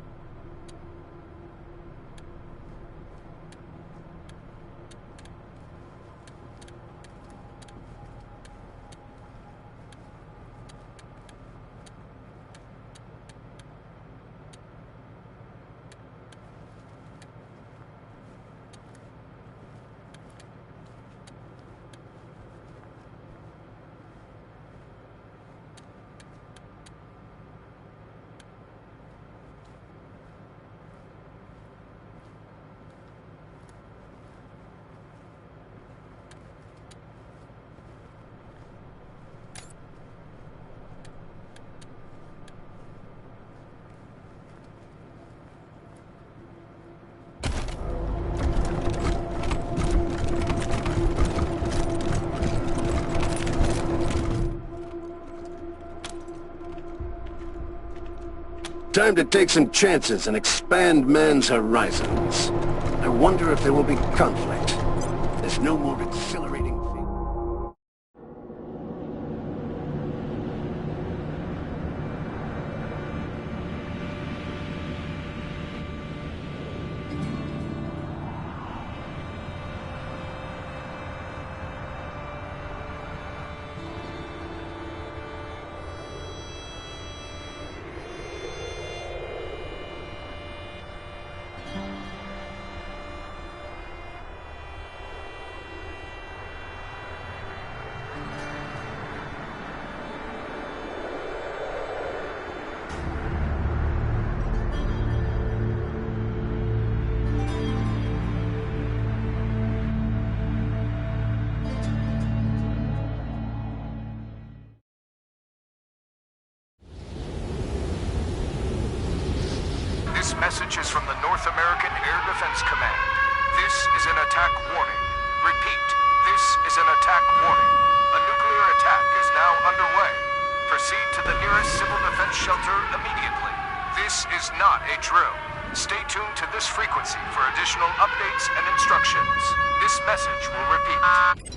Time to take some chances and expand man's horizons. I wonder if there will be conflict. There's no more exhilarating thing. This message is from the North American Air Defense Command. This is an attack warning. Repeat, this is an attack warning. A nuclear attack is now underway. Proceed to the nearest civil defense shelter immediately. This is not a drill. Stay tuned to this frequency for additional updates and instructions. This message will repeat.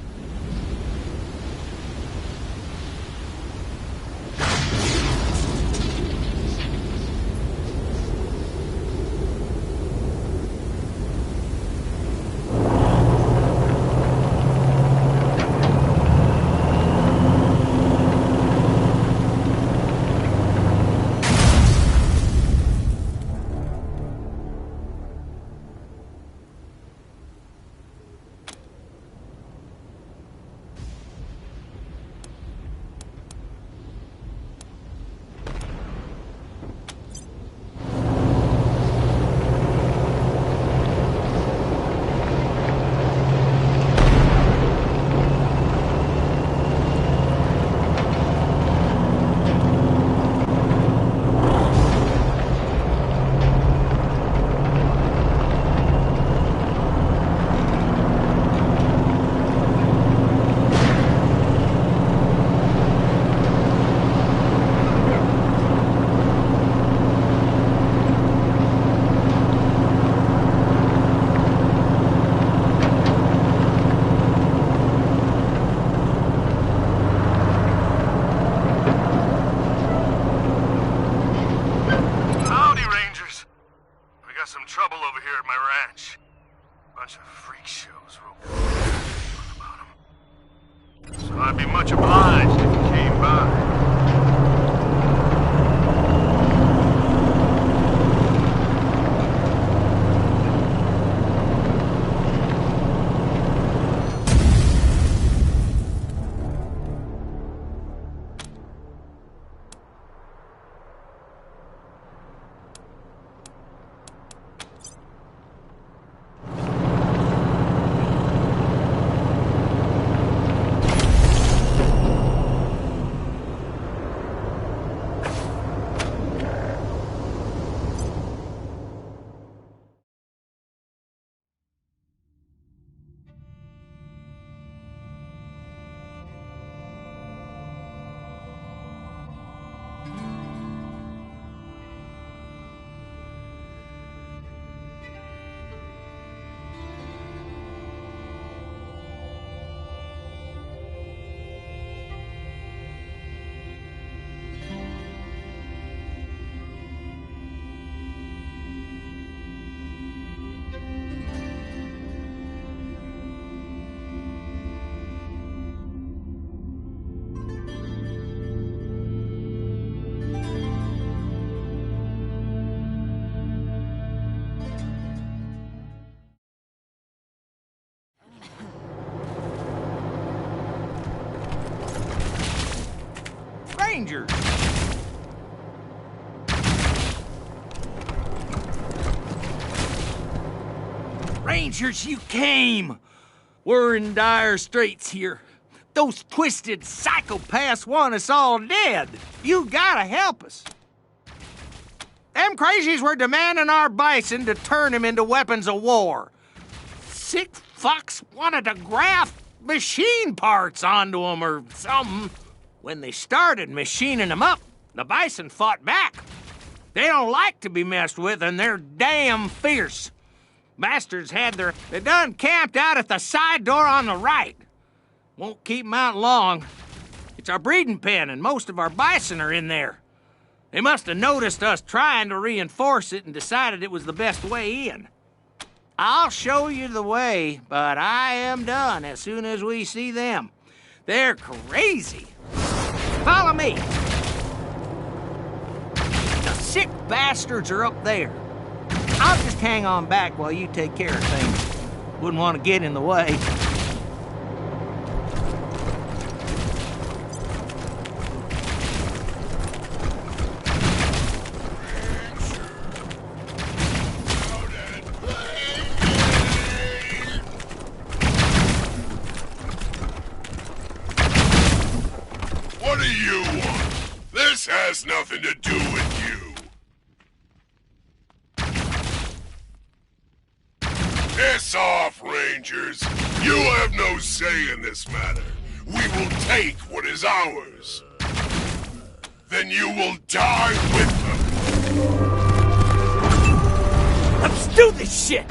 I'd be much obliged if you came by. Rangers. Rangers, you came! We're in dire straits here. Those twisted psychopaths want us all dead. You gotta help us. Them crazies were demanding our bison to turn them into weapons of war. Sick fucks wanted to graft machine parts onto them or something. When they started machining them up, the bison fought back. They don't like to be messed with, and they're damn fierce. Bastards they done camped out at the side door on the right. Won't keep them out long. It's our breeding pen, and most of our bison are in there. They must have noticed us trying to reinforce it and decided it was the best way in. I'll show you the way, but I am done as soon as we see them. They're crazy. Follow me. The sick bastards are up there. I'll just hang on back while you take care of things. Wouldn't want to get in the way. What do you want? This has nothing to do with you. Piss off, Rangers. You have no say in this matter. We will take what is ours. Then you will die with them. Let's do this shit!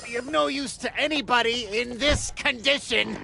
Be of no use to anybody in this condition.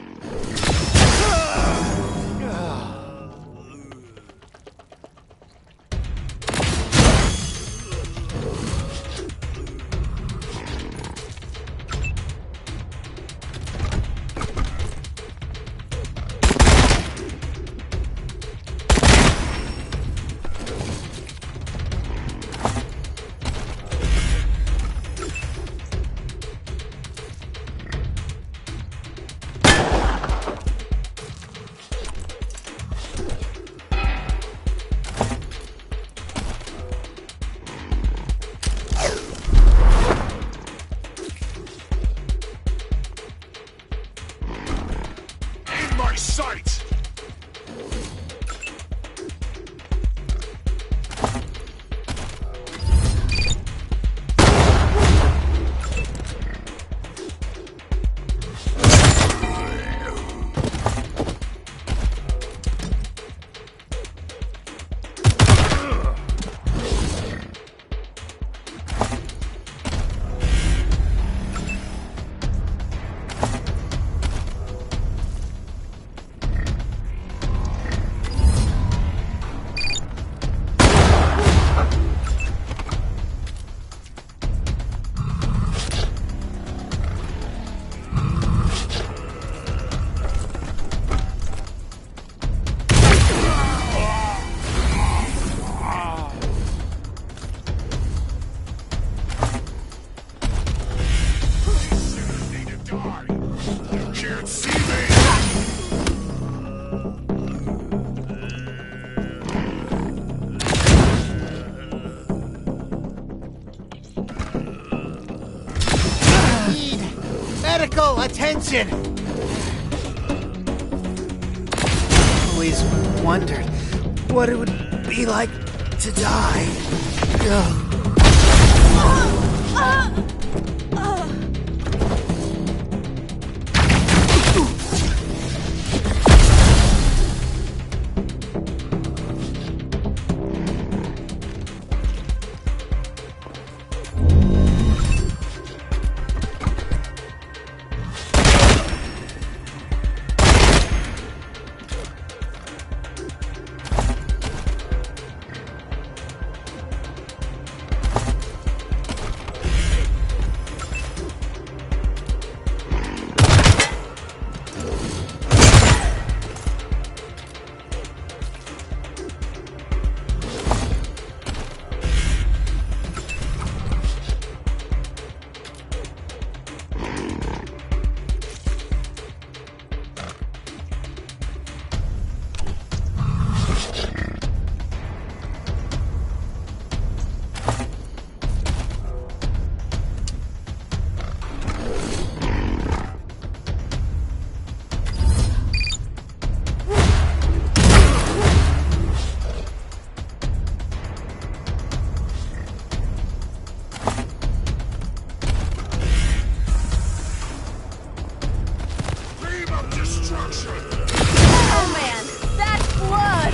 Attention! Always wondered what it would be like to die. Oh man, that's blood!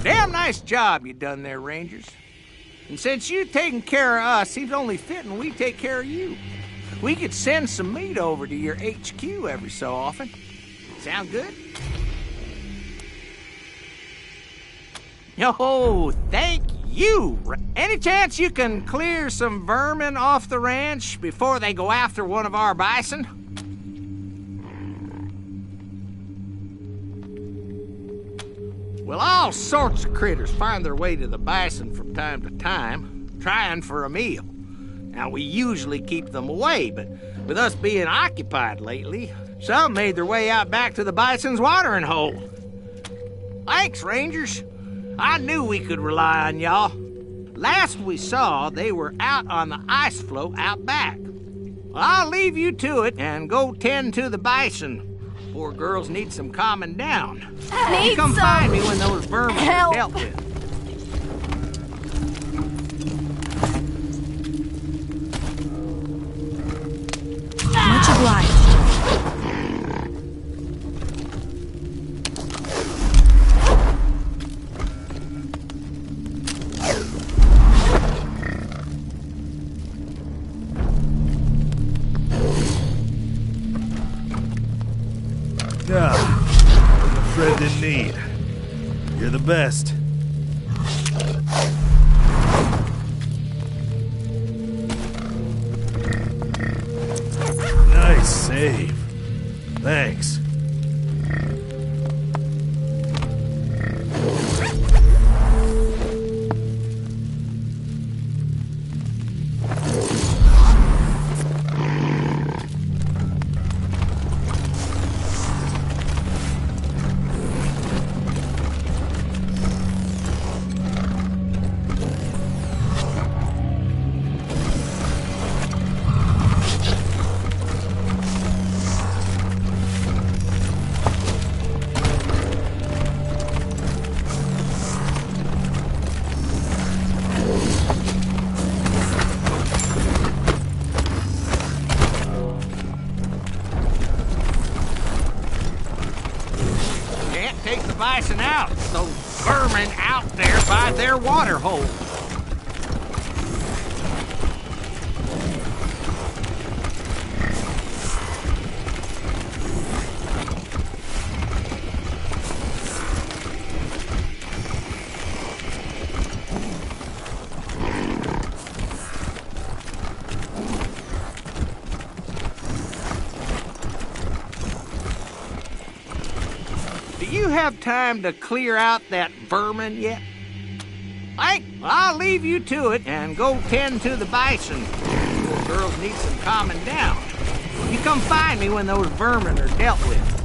Damn nice job you done there, Rangers. And since you taking care of us, seems only fitting we take care of you. We could send some meat over to your HQ every so often. Sound good? Oh, thank you. Any chance you can clear some vermin off the ranch before they go after one of our bison? Well, all sorts of critters find their way to the bison from time to time, trying for a meal. Now, we usually keep them away, but with us being occupied lately, some made their way out back to the bison's watering hole. Thanks, Rangers. I knew we could rely on y'all. Last we saw, they were out on the ice floe out back. Well, I'll leave you to it and go tend to the bison. Poor girls need some calming down. You come find me when those vermin are dealt with. Much obliged. A friend in need. You're the best. Nice save. Thanks. Take the bison out. Those vermin out there by their water hole. Do you have time to clear out that vermin yet? I'll leave you to it and go tend to the bison. Poor girls need some calming down. You come find me when those vermin are dealt with.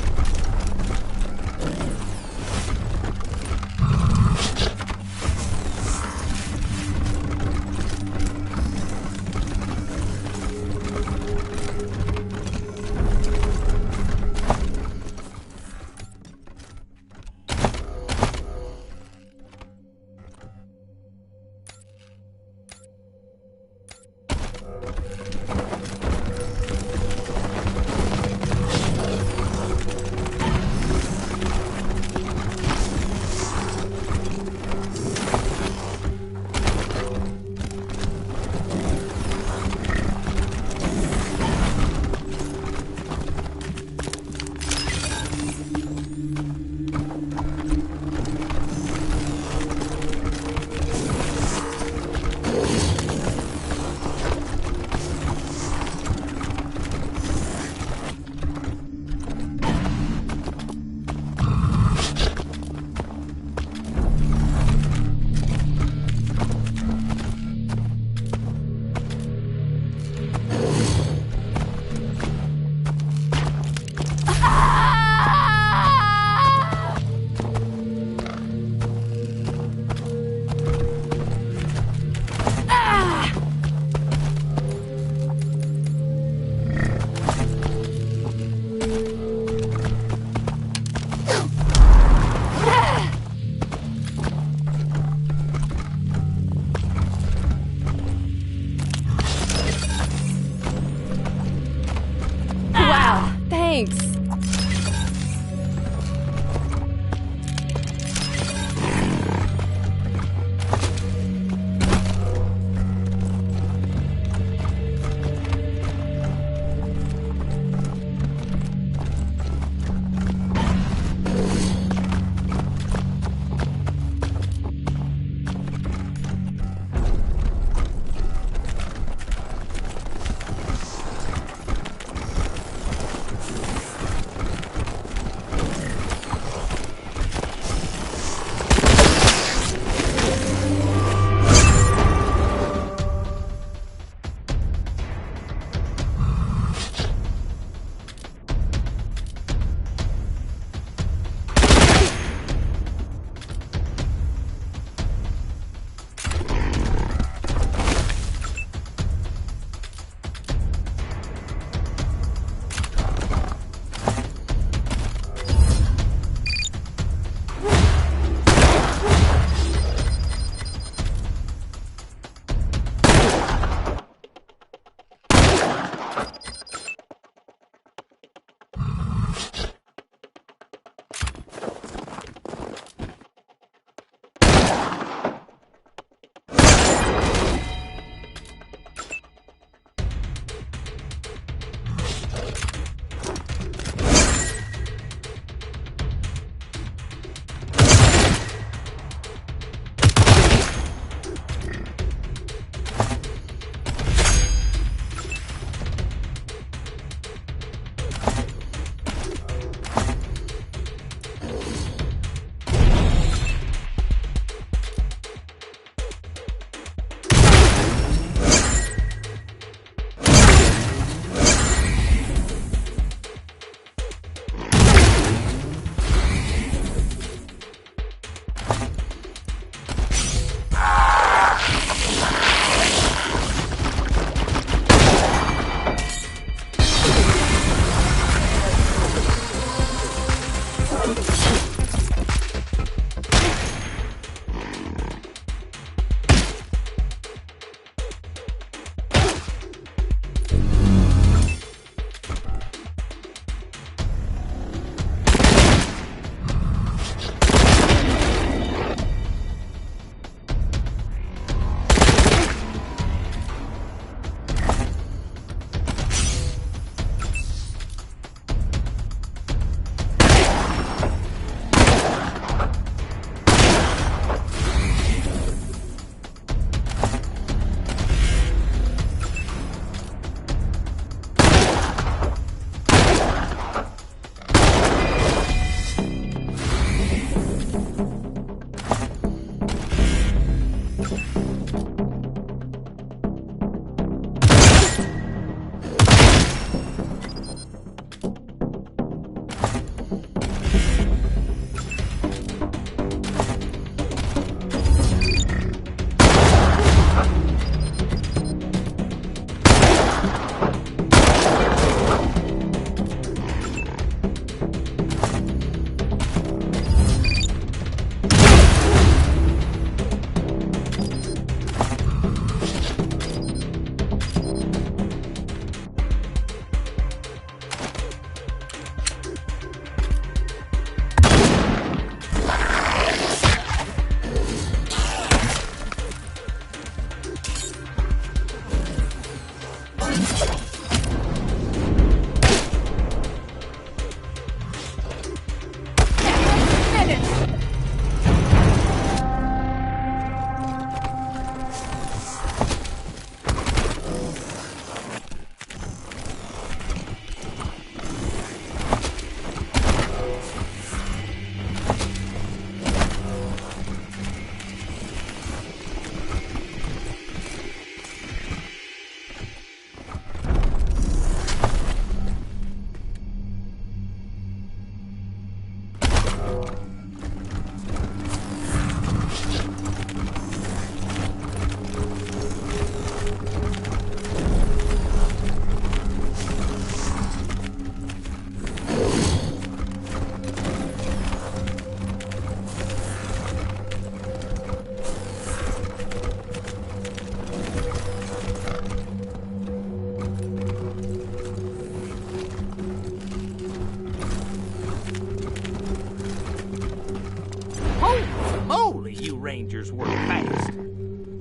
Rangers work fast.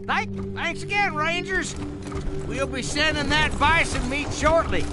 Thanks again, Rangers. We'll be sending that bison meat shortly.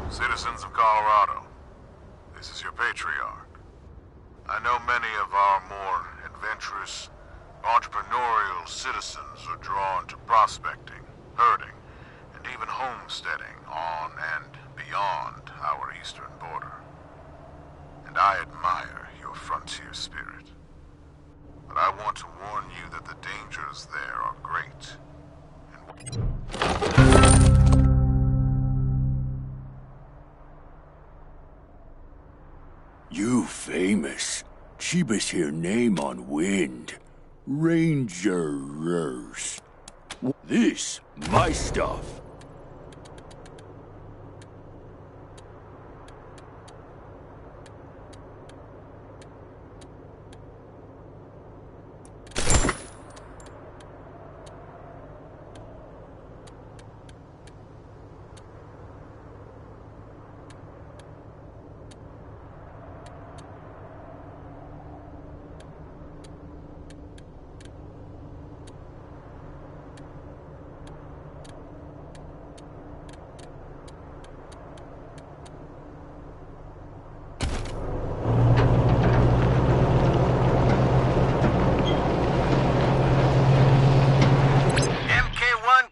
Citizens of Colorado, this is your patriarch. I know many of our more adventurous, entrepreneurial citizens are drawn to prospecting, herding, and even homesteading on and beyond our eastern border. And I admire your frontier spirit. But I want to warn you that the dangers there are great. You famous. Cheapest here name on wind. Rangers. This, my stuff.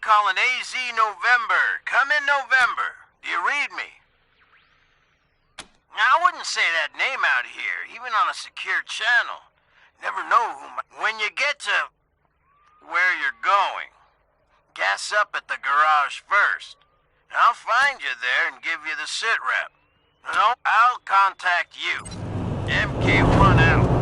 Calling AZ November. Come in November. Do you read me? Now, I wouldn't say that name out here, even on a secure channel. Never get to where you're going, gas up at the garage first. I'll find you there and give you the sit rep. No, I'll contact you. MK1 out.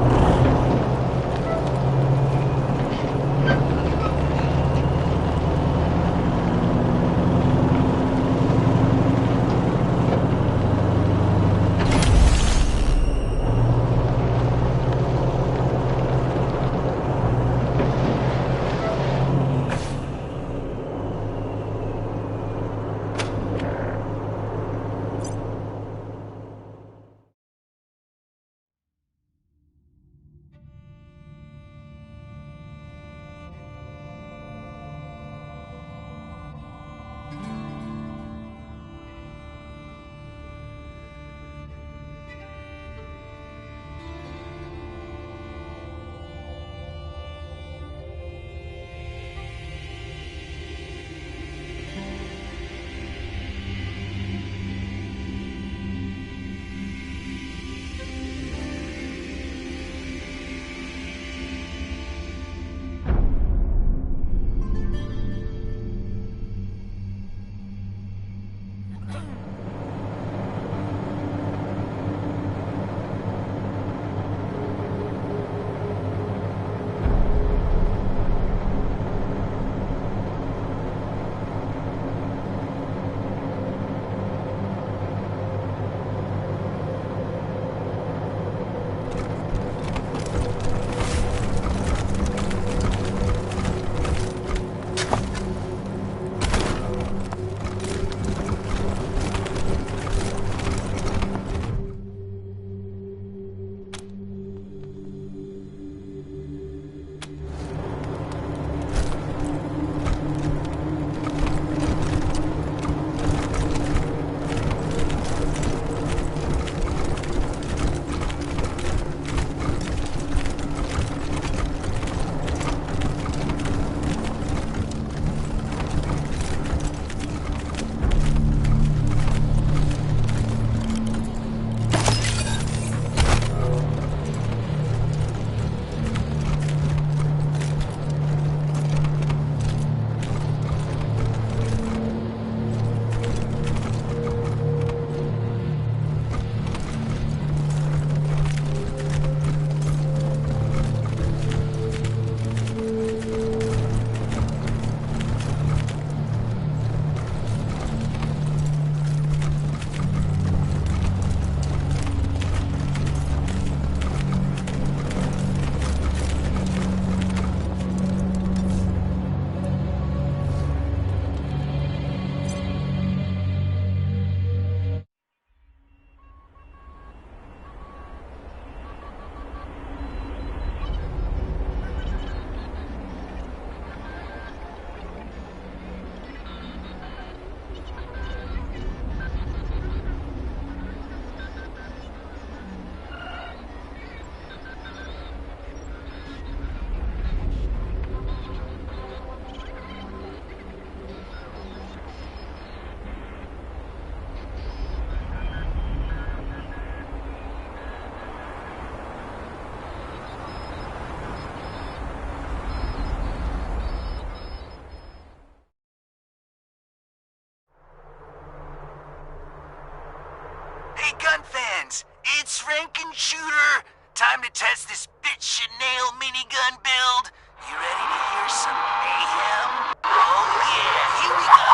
gun fans, it's Rankin Shooter. Time to test this bitch Chanel minigun build. You ready to hear some mayhem? Oh yeah, here we go.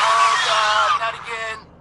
Oh god, not again.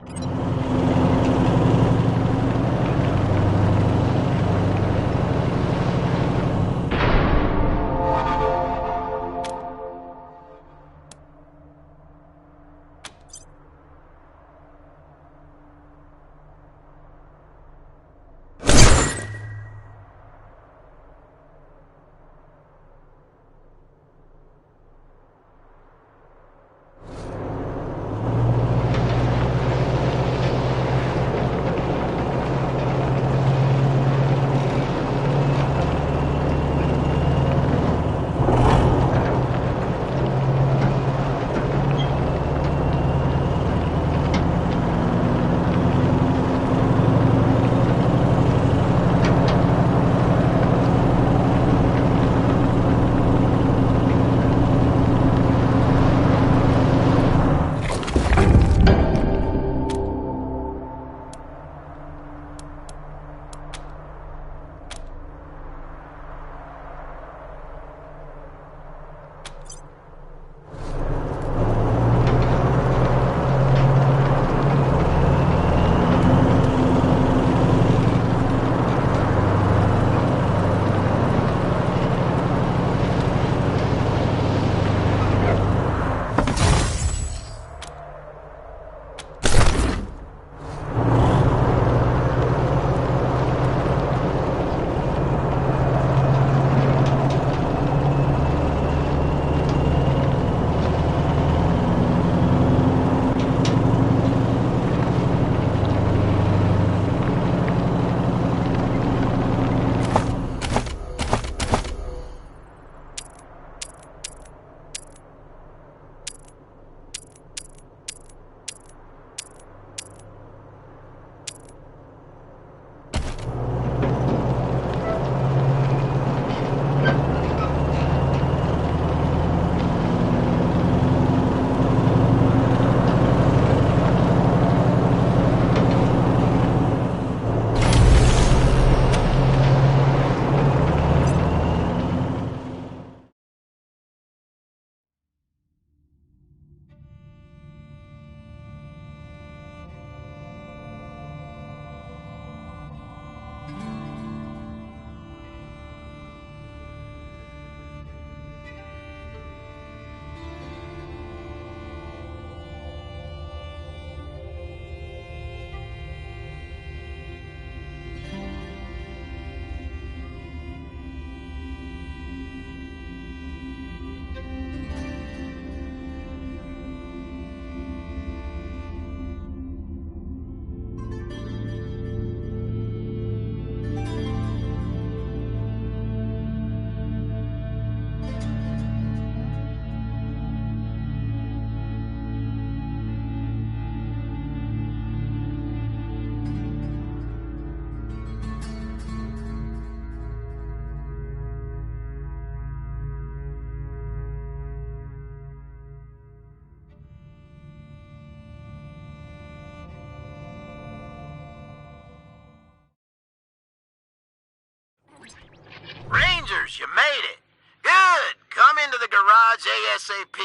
made it. Good. Come into the garage ASAP.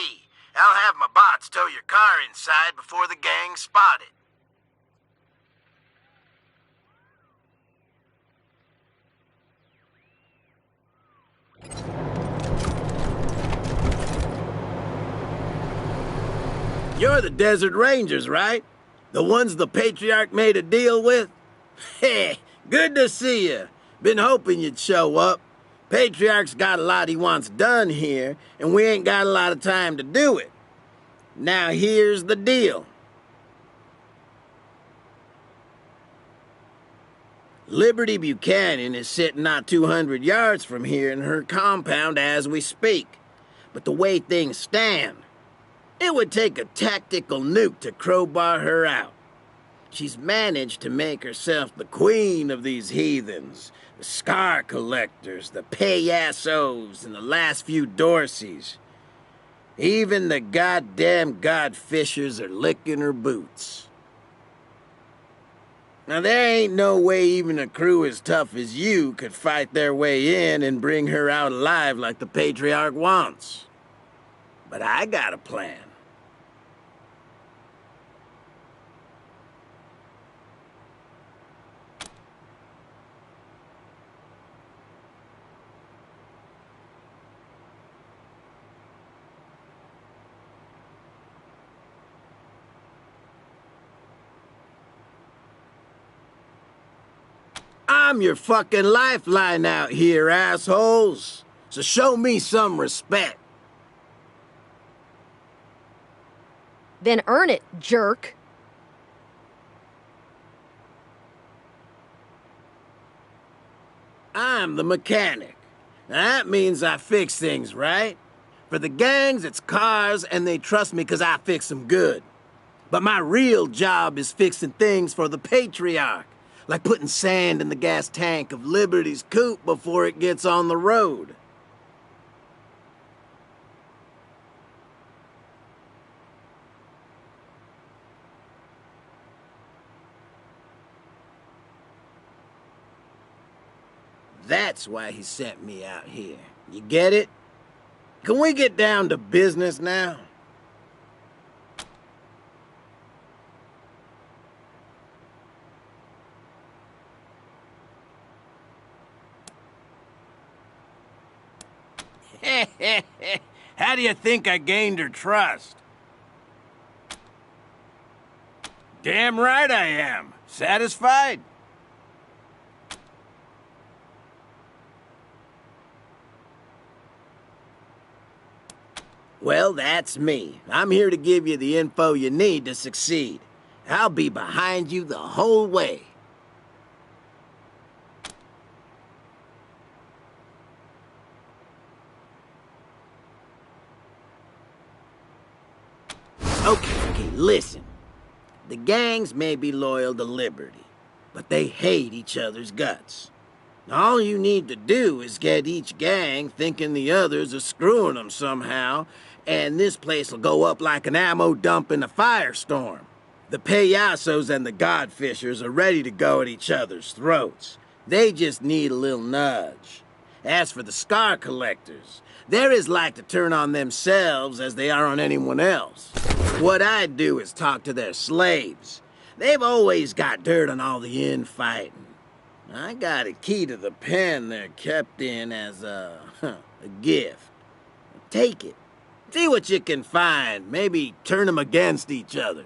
I'll have my bots tow your car inside before the gang spot it. You're the Desert Rangers, right? The ones the Patriarch made a deal with? Hey, good to see you. Been hoping you'd show up. Patriarch's got a lot he wants done here, and we ain't got a lot of time to do it. Now here's the deal. Liberty Buchanan is sitting not 200 yards from here in her compound as we speak. But the way things stand, it would take a tactical nuke to crowbar her out. She's managed to make herself the queen of these heathens, the scar collectors, the payasos, and the last few Dorseys. Even the goddamn godfishers are licking her boots. Now there ain't no way even a crew as tough as you could fight their way in and bring her out alive like the Patriarch wants. But I got a plan. I'm your fucking lifeline out here, assholes. So show me some respect. Then earn it, jerk. I'm the mechanic. Now that means I fix things, right? For the gangs, it's cars, and they trust me because I fix them good. But my real job is fixing things for the Patriarch. Like putting sand in the gas tank of Liberty's coupe before it gets on the road. That's why he sent me out here. You get it? Can we get down to business now? How do you think I gained her trust? Damn right I am. Satisfied? Well, that's me. I'm here to give you the info you need to succeed. I'll be behind you the whole way. Okay, listen. The gangs may be loyal to Liberty, but they hate each other's guts. All you need to do is get each gang thinking the others are screwing them somehow, and this place will go up like an ammo dump in a firestorm. The payasos and the godfishers are ready to go at each other's throats. They just need a little nudge. As for the scar collectors, they're as like to turn on themselves as they are on anyone else. What I do is talk to their slaves. They've always got dirt on all the infighting. I got a key to the pen they're kept in as a gift. Take it. See what you can find. Maybe turn them against each other.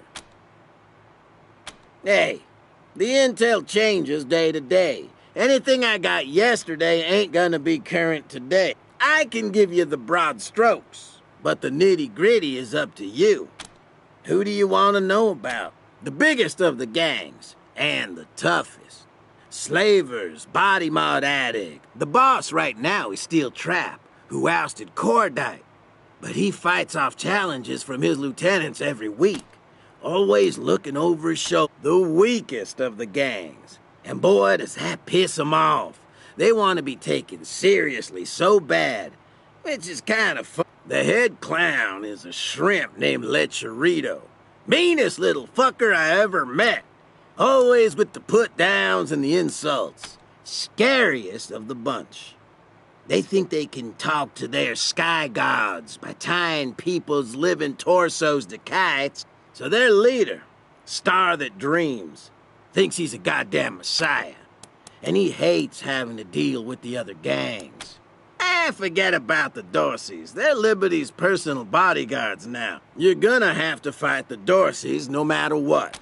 Hey, the intel changes day to day. Anything I got yesterday ain't gonna be current today. I can give you the broad strokes, but the nitty-gritty is up to you. Who do you want to know about? The biggest of the gangs, and the toughest. Slavers, body mod addict. The boss right now is Steel Trap, who ousted Cordite. But he fights off challenges from his lieutenants every week. Always looking over his shoulder. The weakest of the gangs. And boy, does that piss them off. They want to be taken seriously so bad, which is kind of fun. The head clown is a shrimp named Lecherito. Meanest little fucker I ever met. Always with the put-downs and the insults. Scariest of the bunch. They think they can talk to their sky gods by tying people's living torsos to kites, so their leader, Star That Dreams, thinks he's a goddamn messiah, and he hates having to deal with the other gangs. Forget about the Dorseys. They're Liberty's personal bodyguards now. You're gonna have to fight the Dorseys no matter what.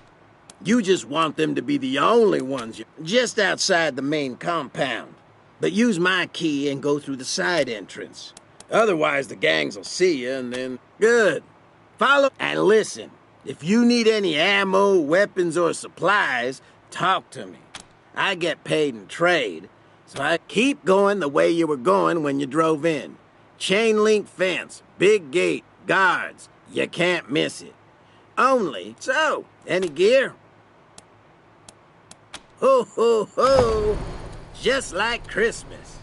You just want them to be the only ones just outside the main compound. But use my key and go through the side entrance. Otherwise, the gangs will see you and then... Good. Follow and listen. If you need any ammo, weapons, or supplies, talk to me. I get paid in trade, so I keep going the way you were going when you drove in. Chain link fence, big gate, guards. You can't miss it. Only, so, any gear? Ho, ho, ho! Just like Christmas.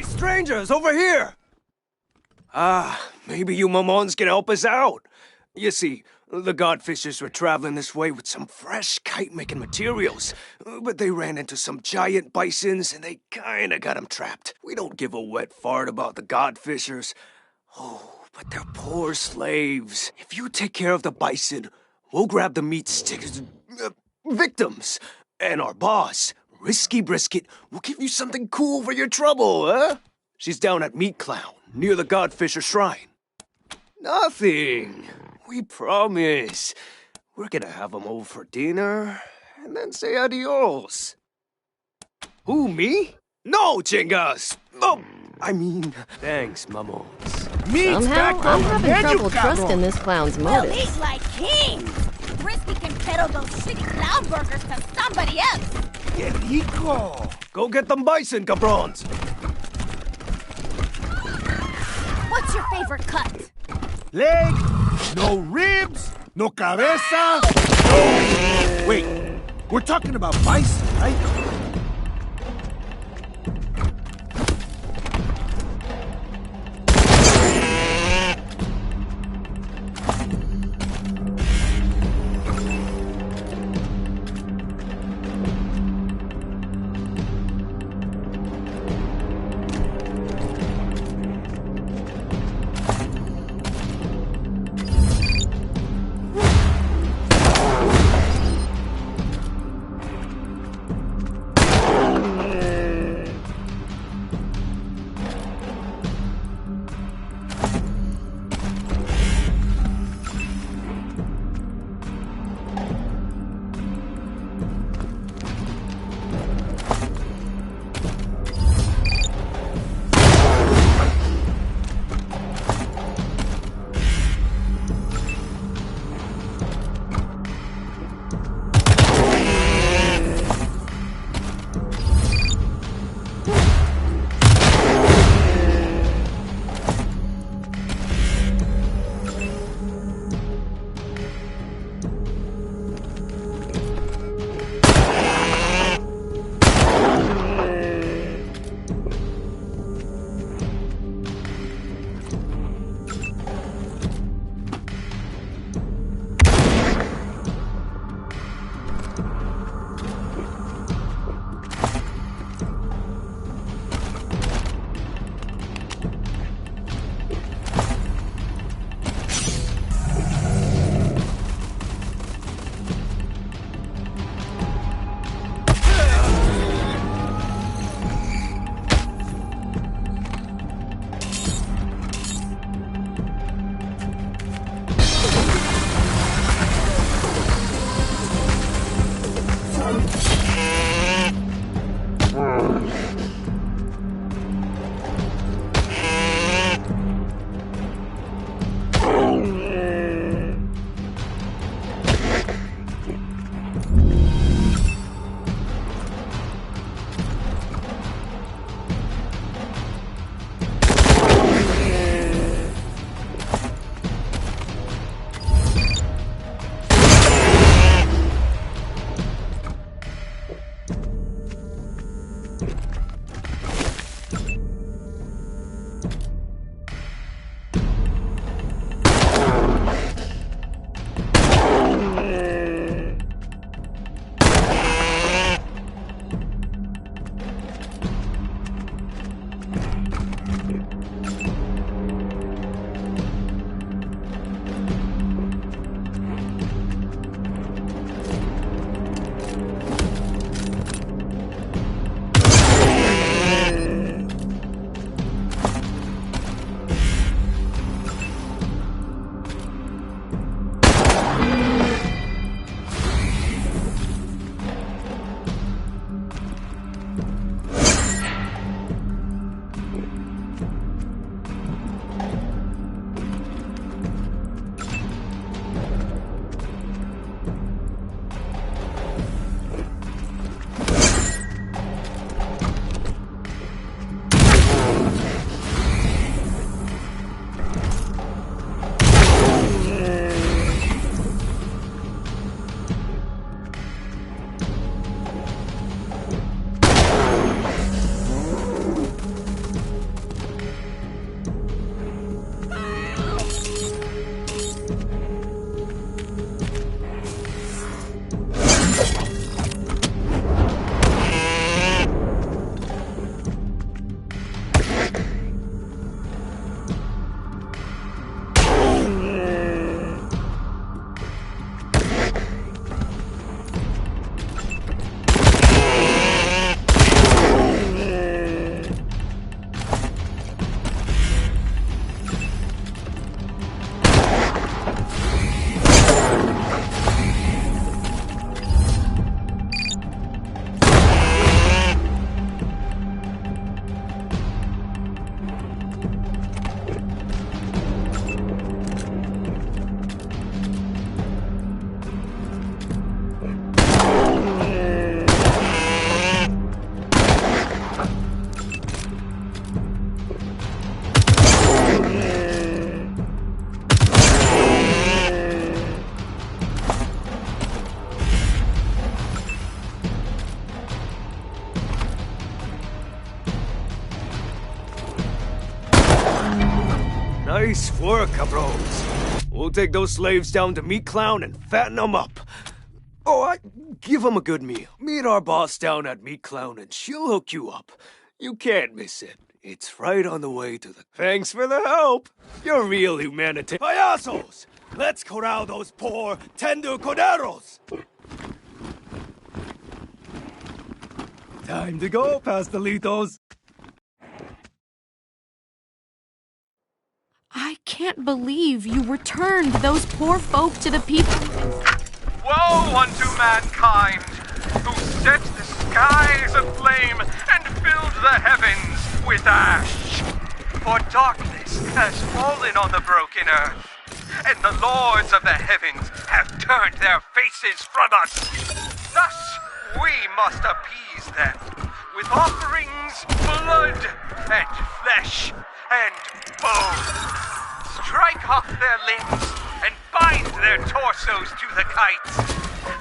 Strangers, over here! Maybe you mamons can help us out. You see, the Godfishers were traveling this way with some fresh kite-making materials, but they ran into some giant bisons and they kinda got them trapped. We don't give a wet fart about the Godfishers. Oh, but they're poor slaves. If you take care of the bison, we'll grab the meat stickers, victims, and our boss, Risky Brisket, will give you something cool for your trouble, huh? She's down at Meat Clown, near the Godfisher Shrine. Nothing. We promise. We're gonna have them over for dinner, and then say adios. Who, me? No, chingas! Oh, I mean, thanks, mamos. Somehow, I'm having trouble trusting this clown's Well, motives. eat like kings. Risky can peddle those shitty clown burgers to somebody else. Que rico! Go get them bison, cabrons! What's your favorite cut? Leg, no ribs, no cabeza, no... Wait, we're talking about bison, right? Nice work, cabros. We'll take those slaves down to Meat Clown and fatten them up. Oh, give them a good meal. Meet our boss down at Meat Clown and she'll hook you up. You can't miss it. It's right on the way to the... Thanks for the help. You're real humanity. Payasos! Let's corral those poor, tender corderos. Time to go, Pastelitos. I can't believe you returned those poor folk to the people. Woe unto mankind, who set the skies aflame and filled the heavens with ash. For darkness has fallen on the broken earth, and the lords of the heavens have turned their faces from us. Thus, we must appease them with offerings, blood, and flesh, and bone. Strike off their limbs and bind their torsos to the kites,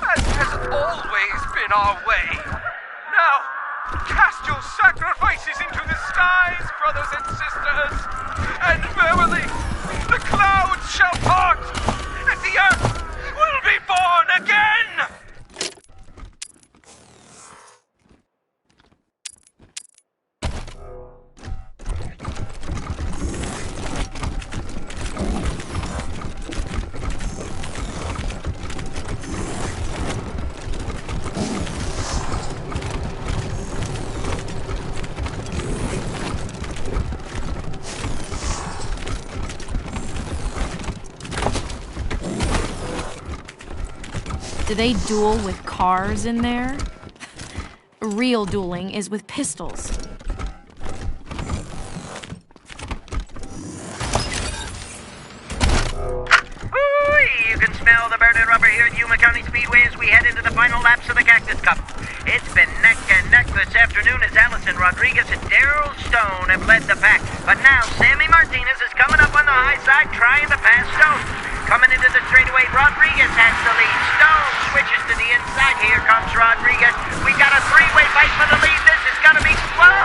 as has always been our way. Now, cast your sacrifices into the skies, brothers and sisters, and verily, the clouds shall part, and the earth will be born again! Do they duel with cars in there? Real dueling is with pistols. You can smell the burning rubber here at Yuma County Speedway as we head into the final laps of the Cactus Cup. It's been neck and neck this afternoon as Allison Rodriguez and Daryl Stone have led the pack. But now Sammy Martinez is coming up on the high side trying to pass Stone. Coming into the straightaway, Rodriguez has the lead. Stone switches to the inside. Here comes Rodriguez. We got a three-way fight for the lead. This is going to be slow.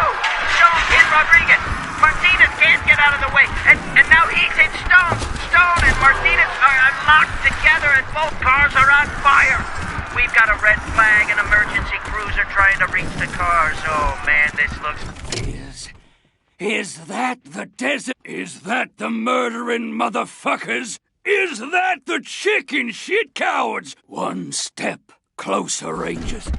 Stone hit Rodriguez. Martinez can't get out of the way. And now he's hit Stone. Stone and Martinez are locked together and both cars are on fire. We've got a red flag, an emergency cruiser trying to reach the cars. Oh, man, this looks... Is that the desert? Is that the murdering motherfuckers? Is that the chicken shit cowards? One step closer, Rangers.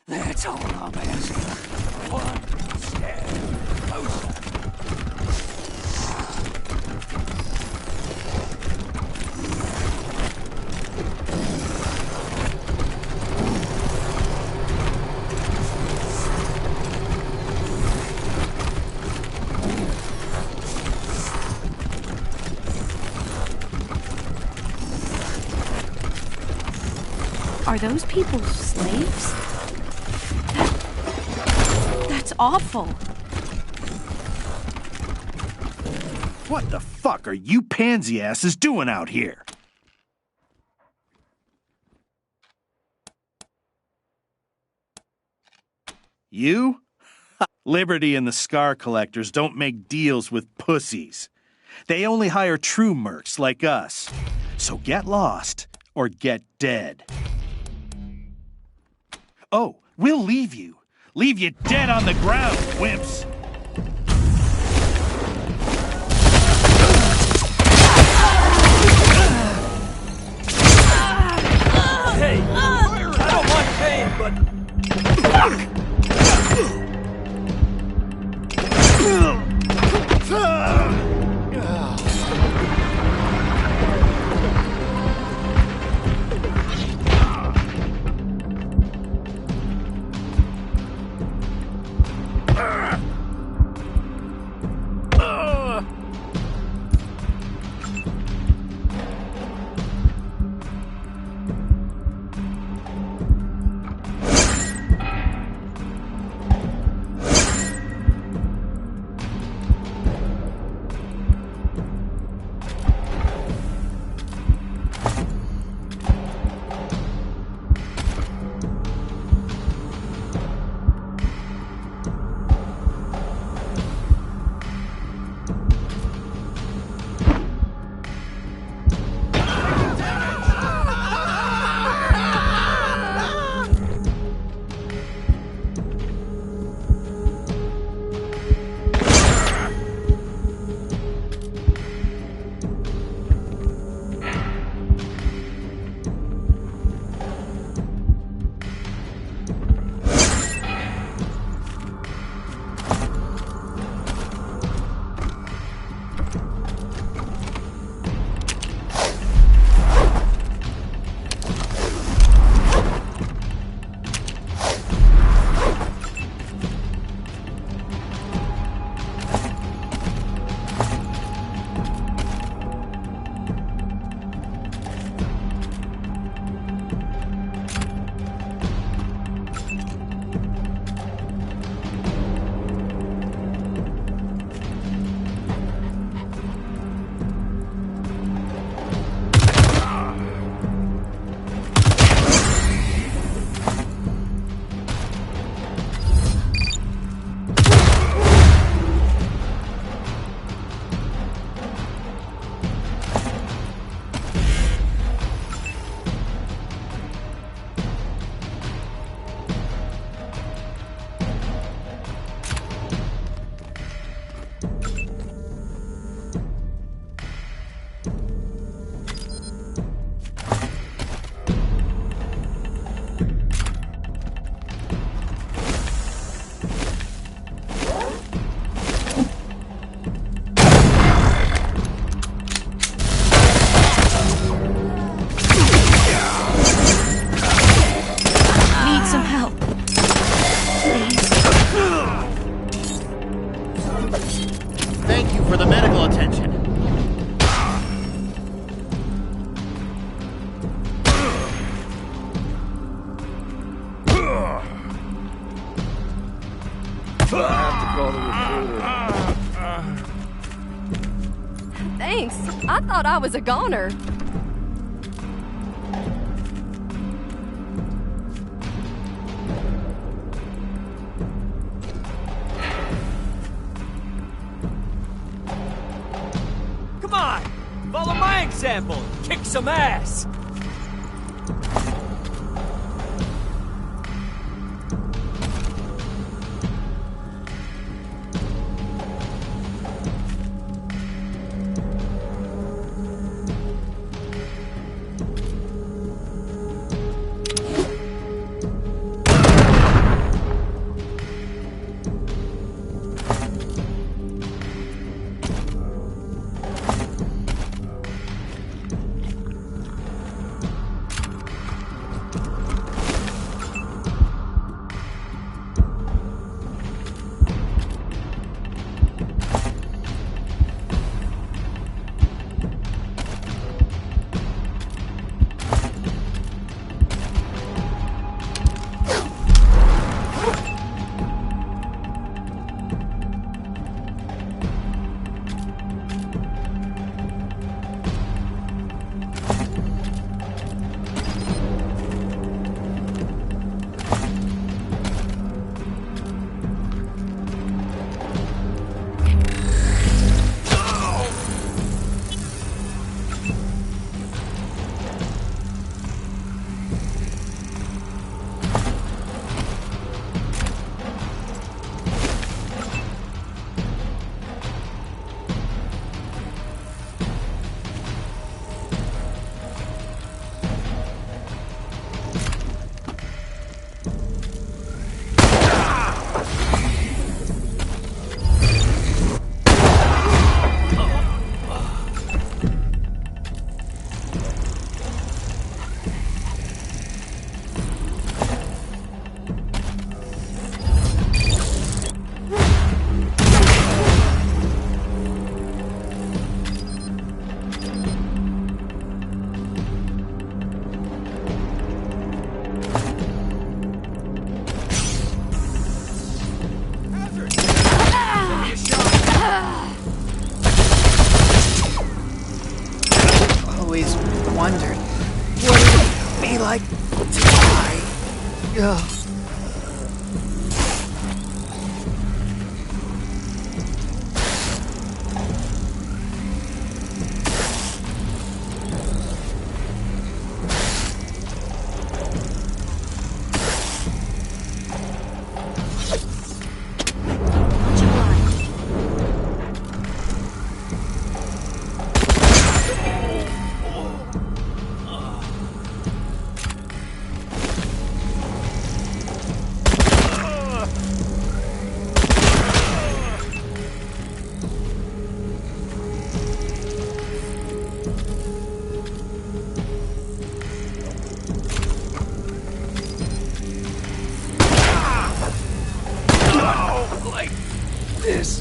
That's all I'm asking. One step closer. Are those people slaves? That's awful. What the fuck are you pansy asses doing out here? You? Liberty and the Scar Collectors don't make deals with pussies. They only hire true mercs like us. So get lost or get dead. Oh, we'll leave you. Leave you dead on the ground, wimps. Hey, I don't want pain, but... Thank you for the medical attention. I have to call the recruiter. Thanks. I thought I was a goner. Come on! Follow my example! Kick some ass! Always wondered what it would be like to die. Ugh. Like this.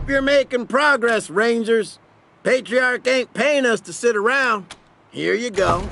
you're making progress, Rangers. Patriarch ain't paying us to sit around. Here you go.